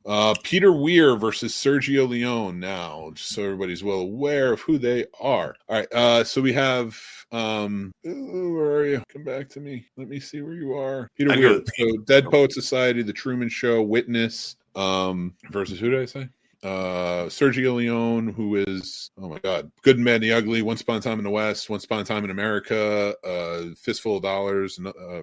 Peter Weir versus Sergio Leone. Now, just so everybody's well aware of who they are. All right, so we have. Where are you? Come back to me. Let me see where you are. Peter Weir. So, Dead Poet Society, The Truman Show, Witness. Versus who did I say? Sergio Leone, who is, oh my God, Good and Bad and the Ugly, Once Upon a Time in the West, Once Upon a Time in America, Fistful of Dollars,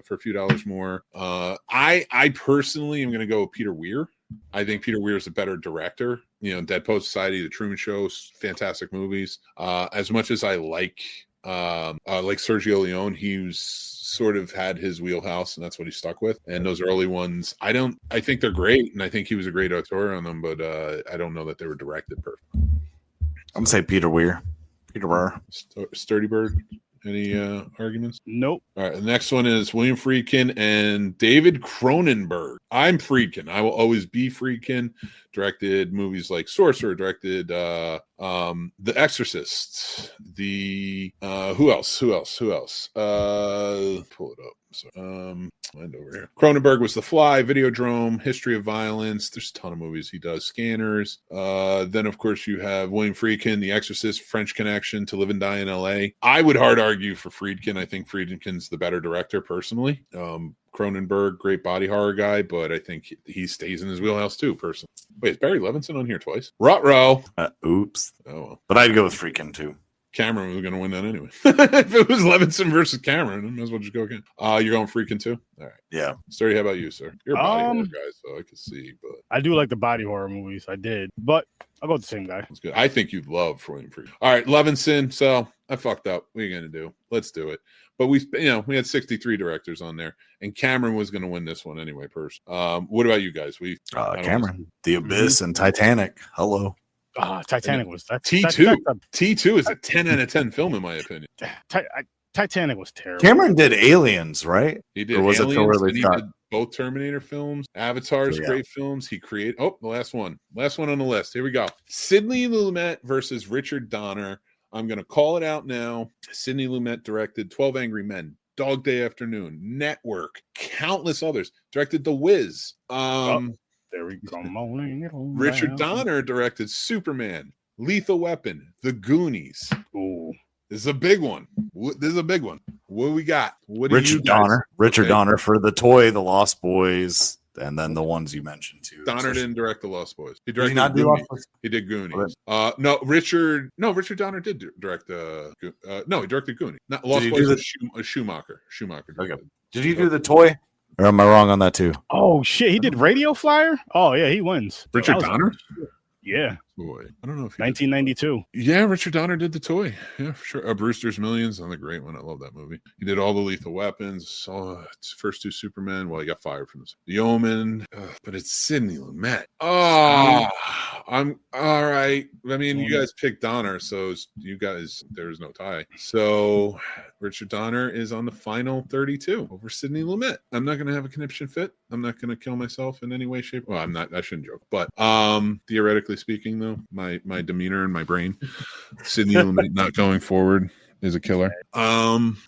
for a few dollars more. I personally am going to go with Peter Weir. I think Peter Weir is a better director. Dead Poet Society, The Truman Show, fantastic movies. As much as I like Sergio Leone, he's sort of had his wheelhouse, and that's what he stuck with. And those early ones, I think they're great, and I think he was a great auteur on them, but I don't know that they were directed perfectly. I'm gonna say Peter Weir. Sturdy Bird. Any arguments? Nope. All right. The next one is William Friedkin and David Cronenberg. I'm Friedkin. I will always be Friedkin. Directed movies like Sorcerer. Directed The Exorcist. Who else? Pull it up. So, mind over here. Cronenberg was The Fly, Videodrome, History of Violence. There's a ton of movies he does. Scanners. Then, of course, you have William Friedkin, The Exorcist, French Connection, To Live and Die in L.A. I would hard argue for Friedkin. I think Friedkin's the better director, personally. Cronenberg, great body horror guy, but I think he stays in his wheelhouse, too, personally. Wait, is Barry Levinson on here twice? Ruh-roh. Oops. Oh, well. But I'd go with Friedkin, too. Cameron was going to win that anyway. If it was Levinson versus Cameron, I might as well just go again. You're going Freaking too? All right. Yeah. Sturdy, how about you, sir? You're a body horror guy, so I can see. But I do like the body horror movies. I did, but I'll go with the same guy. That's good. I think you'd love William Freaking. All right, Levinson. So I fucked up. What are you going to do? Let's do it. But we had 63 directors on there, and Cameron was going to win this one anyway. What about you guys? Cameron, The Abyss, and Titanic. Hello. Titanic was that T2. T2 is a 10 out of 10 film in my opinion. Titanic was terrible. Cameron did Aliens, right? He did. Or was Aliens, it totally and he did both Terminator films, Avatar's great films. He created. Oh, the last one on the list. Here we go. Sidney Lumet versus Richard Donner. I'm going to call it out now. Sidney Lumet directed 12 Angry Men, Dog Day Afternoon, Network, countless others. Directed The Wiz. There we go. Richard Donner directed Superman, Lethal Weapon, The Goonies. Ooh. This is a big one. What do we got? Richard Donner. Richard Donner for The Toy, The Lost Boys, and then the ones you mentioned too. Donner didn't direct The Lost Boys. He directed not do Lost Boys? He did Goonies. Richard Donner did direct he directed Goonies. Not Lost Boys. Schumacher. Okay. Did he do The Toy? Or am I wrong on that too? Oh shit, he did Radio Flyer? Oh yeah, he wins. Richard Donner? Yeah. Boy, I don't know if 1992. Yeah, Richard Donner did The Toy. Yeah, for sure. Brewster's Millions, another great one. I love that movie. He did all the Lethal Weapons, first two Superman. Well, he got fired from this. The Omen, but it's Sidney Lumet. I'm all right. I mean, you guys picked Donner, so you guys, there's no tie. So Richard Donner is on the final 32 over Sidney Lumet. I'm not going to have a conniption fit. I'm not going to kill myself in any way, shape. Well, I'm not. I shouldn't joke. But theoretically speaking, though, my demeanor and my brain, Sidney Lumet not going forward is a killer.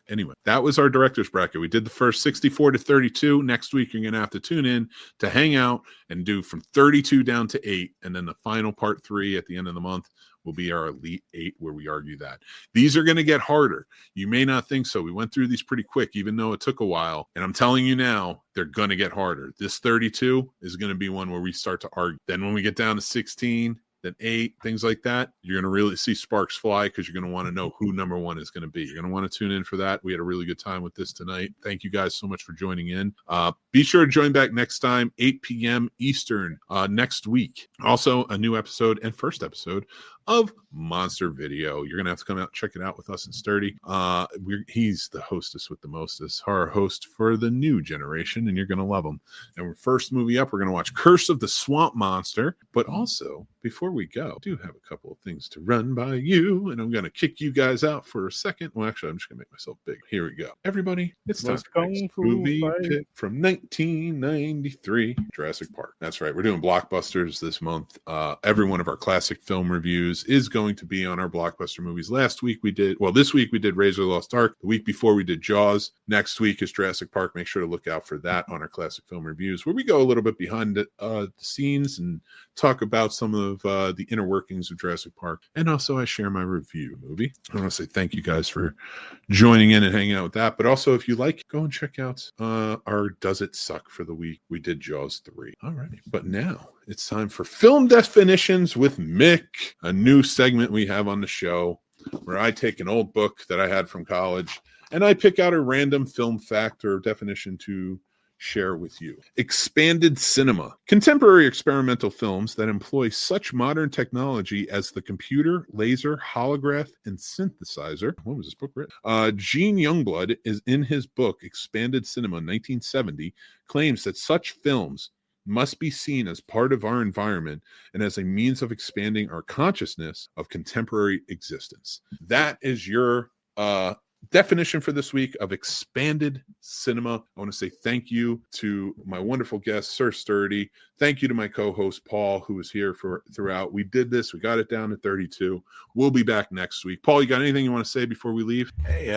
Anyway, that was our director's bracket. We did the first 64 to 32. Next week, you're going to have to tune in to hang out and do from 32 down to 8. And then the final part 3 at the end of the month will be our Elite 8, where we argue that. These are going to get harder. You may not think so. We went through these pretty quick, even though it took a while. And I'm telling you now, they're going to get harder. This 32 is going to be one where we start to argue. Then when we get down to 16, then 8, things like that, you're going to really see sparks fly because you're going to want to know who number 1 is going to be. You're going to want to tune in for that. We had a really good time with this tonight. Thank you guys so much for joining in. Be sure to join back next time, 8 p.m. Eastern next week. Also, a new episode and first episode of Monster Video. You're going to have to come out and check it out with us and Sturdy. He's the hostess with the mostest, horror host for the new generation, and you're going to love him. And first movie up, we're going to watch Curse of the Swamp Monster. But also, before we go, I do have a couple of things to run by you, and I'm going to kick you guys out for a second. Well, actually, I'm just going to make myself big. Here we go. Everybody, it's time for the next movie pick from 1993, Jurassic Park. That's right. We're doing blockbusters this month. Every one of our classic film reviews is going to be on our blockbuster movies. This week we did Razor Lost Ark. The week before we did Jaws. Next week is Jurassic Park. Make sure to look out for that on our classic film reviews, where we go a little bit behind the scenes and talk about some of the inner workings of Jurassic Park. And also I share my review movie. I want to say thank you guys for joining in and hanging out with that. But also, if you like, go and check out our Does It Suck for the week. We did Jaws 3. All right. But now it's time for Film Definitions with Mick, a new segment we have on the show where I take an old book that I had from college and I pick out a random film fact or definition to share with you. Expanded cinema. Contemporary experimental films that employ such modern technology as the computer, laser, holograph, and synthesizer. When was this book written? Gene Youngblood is in his book Expanded Cinema 1970 claims that such films must be seen as part of our environment and as a means of expanding our consciousness of contemporary existence. That is your definition for this week of expanded cinema. I want to say thank you to my wonderful guest, Sir Sturdy. Thank you to my co-host, Paul, who was here throughout. We did this. We got it down to 32. We'll be back next week. Paul, you got anything you want to say before we leave? Hey,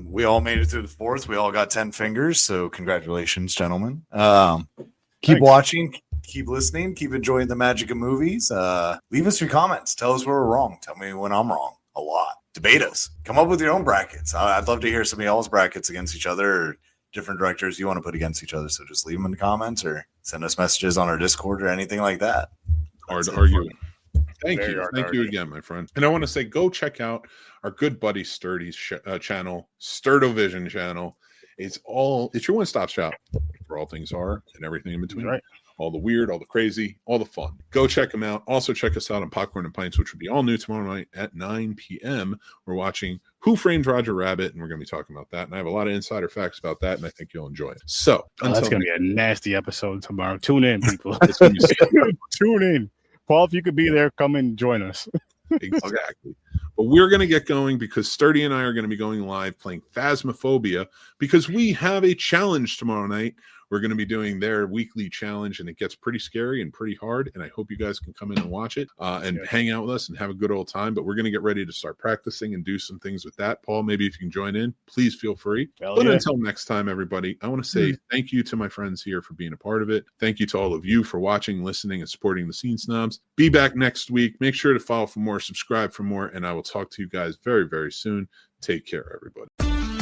we all made it through the 4th. We all got 10 fingers, so congratulations, gentlemen. Keep watching, keep listening, keep enjoying the magic of movies. Leave us your comments. Tell us where we're wrong. Tell me when I'm wrong. A lot. Debate us. Come up with your own brackets. I'd love to hear some of y'all's brackets against each other, or different directors you want to put against each other. So just leave them in the comments or send us messages on our Discord or anything like that. Hard to argue. Thank Very you. hard Thank to you argue. again, my friend. And I want to say, go check out our good buddy Sturdy's channel, Sturdovision channel. It's your one-stop shop for all things horror and everything in between. Right. All the weird, all the crazy, all the fun. Go check them out. Also, check us out on Popcorn and Pints, which will be all new tomorrow night at 9 p.m. We're watching Who Framed Roger Rabbit, and we're going to be talking about that. And I have a lot of insider facts about that, and I think you'll enjoy it. So, That's going to be a nasty episode tomorrow. Tune in, people. It's gonna be Tune in. Paul, if you could be there, come and join us. Exactly. But we're going to get going because Sturdy and I are going to be going live playing Phasmophobia because we have a challenge tomorrow night. We're going to be doing their weekly challenge, and it gets pretty scary and pretty hard. And I hope you guys can come in and watch it and hang out with us and have a good old time. But we're going to get ready to start practicing and do some things with that. Paul, maybe if you can join in, please feel free. But until next time, everybody, I want to say thank you to my friends here for being a part of it. Thank you to all of you for watching, listening, and supporting the Scene Snobs. Be back next week. Make sure to follow for more, subscribe for more, and I will talk to you guys very, very soon. Take care, everybody.